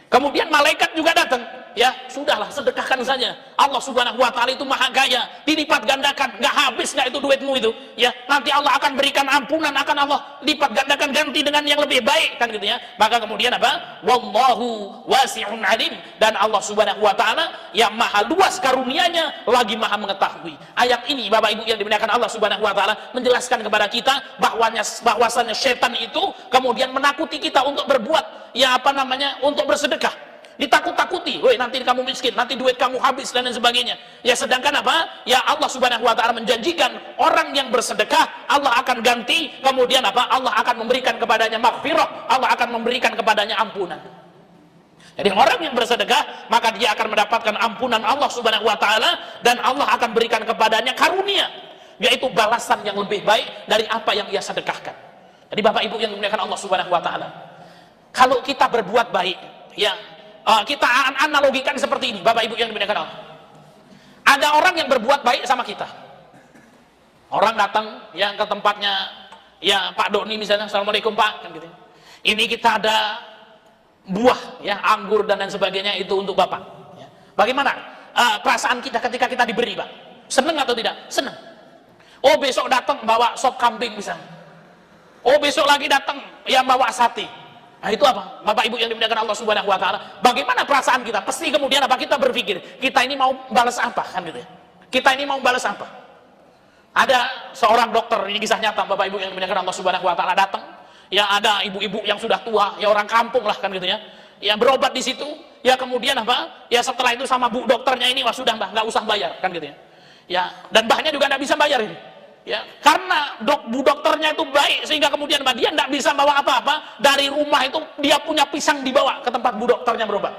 Kemudian malaikat juga datang, ya sudahlah sedekahkan saja. Allah Subhanahu wa taala itu maha kaya, dilipat gandakan, nggak habis nggak itu duitmu itu, ya nanti Allah akan berikan ampunan, akan Allah lipat gandakan ganti dengan yang lebih baik kan gitu ya. Maka kemudian apa? Wallahu wasi'un alim, dan Allah Subhanahu wa taala yang maha luas karunianya lagi maha mengetahui. Ayat ini Bapak Ibu yang dimuliakan Allah Subhanahu wa taala menjelaskan kepada kita bahwasanya setan itu kemudian menakuti kita untuk berbuat ya apa namanya, untuk bersedekah, ditakut-takuti, woi nanti kamu miskin, nanti duit kamu habis dan lain sebagainya. Ya sedangkan apa? Ya Allah Subhanahu wa taala menjanjikan orang yang bersedekah Allah akan ganti, kemudian apa? Allah akan memberikan kepadanya maghfirah, Allah akan memberikan kepadanya ampunan. Jadi orang yang bersedekah maka dia akan mendapatkan ampunan Allah Subhanahu wa taala, dan Allah akan berikan kepadanya karunia, yaitu balasan yang lebih baik dari apa yang ia sedekahkan. Jadi Bapak Ibu yang dimuliakan Allah Subhanahu wa taala, kalau kita berbuat baik, ya kita analogikan seperti ini, Bapak Ibu yang dimuliakan Allah. Ada orang yang berbuat baik sama kita. Orang datang ya ke tempatnya, ya Pak Doni misalnya, Assalamualaikum Pak, kan gitu. Ini kita ada buah, ya anggur dan lain sebagainya itu untuk Bapak. Ya. Bagaimana perasaan kita ketika kita diberi, Pak? Senang atau tidak? Senang. Oh besok datang bawa sop kambing misalnya. Oh besok lagi datang yang bawa sate. Nah itu apa? Bapak Ibu yang dimuliakan Allah Subhanahu wa taala, bagaimana perasaan kita? Pasti kemudian apa? Kita berpikir, kita ini mau balas apa kan gitu ya? Kita ini mau balas apa? Ada seorang dokter, ini kisah nyata Bapak Ibu yang dimuliakan Allah Subhanahu wa taala, datang. Ya ada ibu-ibu yang sudah tua, ya orang kampung lah kan gitu ya. Ya berobat di situ, ya kemudian apa? Ya setelah itu sama bu dokternya ini, wah sudah Mbah, nggak usah bayar kan gitu ya. Ya dan Mbahnya juga nggak bisa bayar ini. Ya, karena bu dokternya itu baik sehingga kemudian dia tidak bisa bawa apa-apa dari rumah, itu dia punya pisang dibawa ke tempat bu dokternya berobat.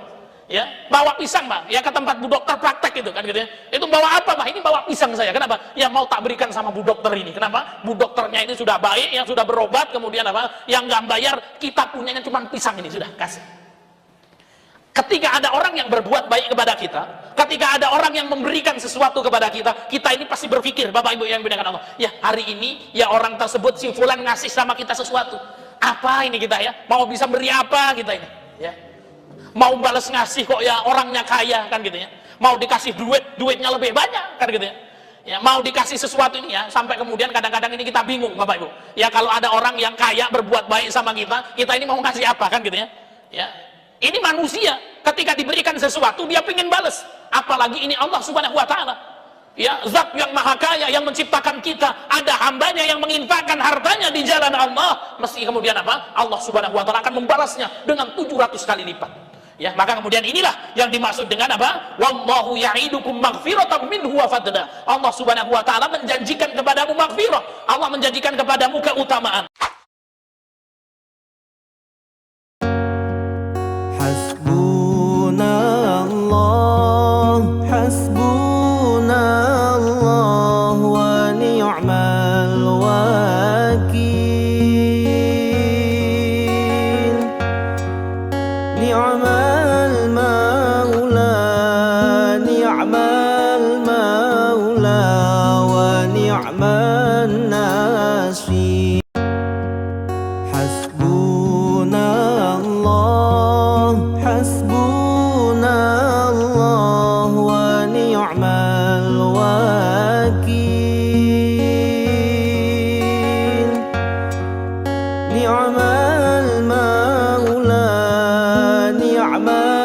Ya, bawa pisang Mbak, ya ke tempat bu dokter praktek itu kan gitu ya. Itu bawa apa Mbak? Ini bawa pisang saya. Kenapa? Ya mau tak berikan sama bu dokter ini. Kenapa? Bu dokternya ini sudah baik, yang sudah berobat, kemudian apa? Yang nggak bayar, kita punyanya cuma pisang ini, sudah kasih. Ketika ada orang yang berbuat baik kepada kita, ketika ada orang yang memberikan sesuatu kepada kita, kita ini pasti berpikir, Bapak Ibu yang dimuliakan Allah, ya hari ini ya orang tersebut si fulan ngasih sama kita sesuatu. Apa ini kita ya? Mau bisa beri apa kita ini? Ya. Mau balas ngasih kok ya, orangnya kaya kan gitu ya. Mau dikasih duitnya lebih banyak kan gitu ya. Ya, mau dikasih sesuatu ini ya, sampai kemudian kadang-kadang ini kita bingung Bapak Ibu. Ya kalau ada orang yang kaya berbuat baik sama kita ini mau ngasih apa kan gitu ya. Ya. Ini manusia, ketika diberikan sesuatu dia ingin balas, apalagi ini Allah Subhanahu wa taala. Ya, zat yang maha kaya yang menciptakan kita, ada hambanya yang menginfakkan hartanya di jalan Allah, mesti kemudian apa? Allah Subhanahu wa taala akan membalasnya dengan 700 kali lipat. Ya, maka kemudian inilah yang dimaksud dengan apa? Wallahu ya'idukum maghfiratan minhu wa fadla. Allah Subhanahu wa taala menjanjikan kepadamu maghfirah. Allah menjanjikan kepadamu keutamaan. Hasbunallah, hasbunallah wa ni'mal wakil. Ni'mal maula, ni'mal maula wa ni'man nasir. Hasbunallah, hasbunallah wa ni'mal wakil. Ni'mal maula, ni'mal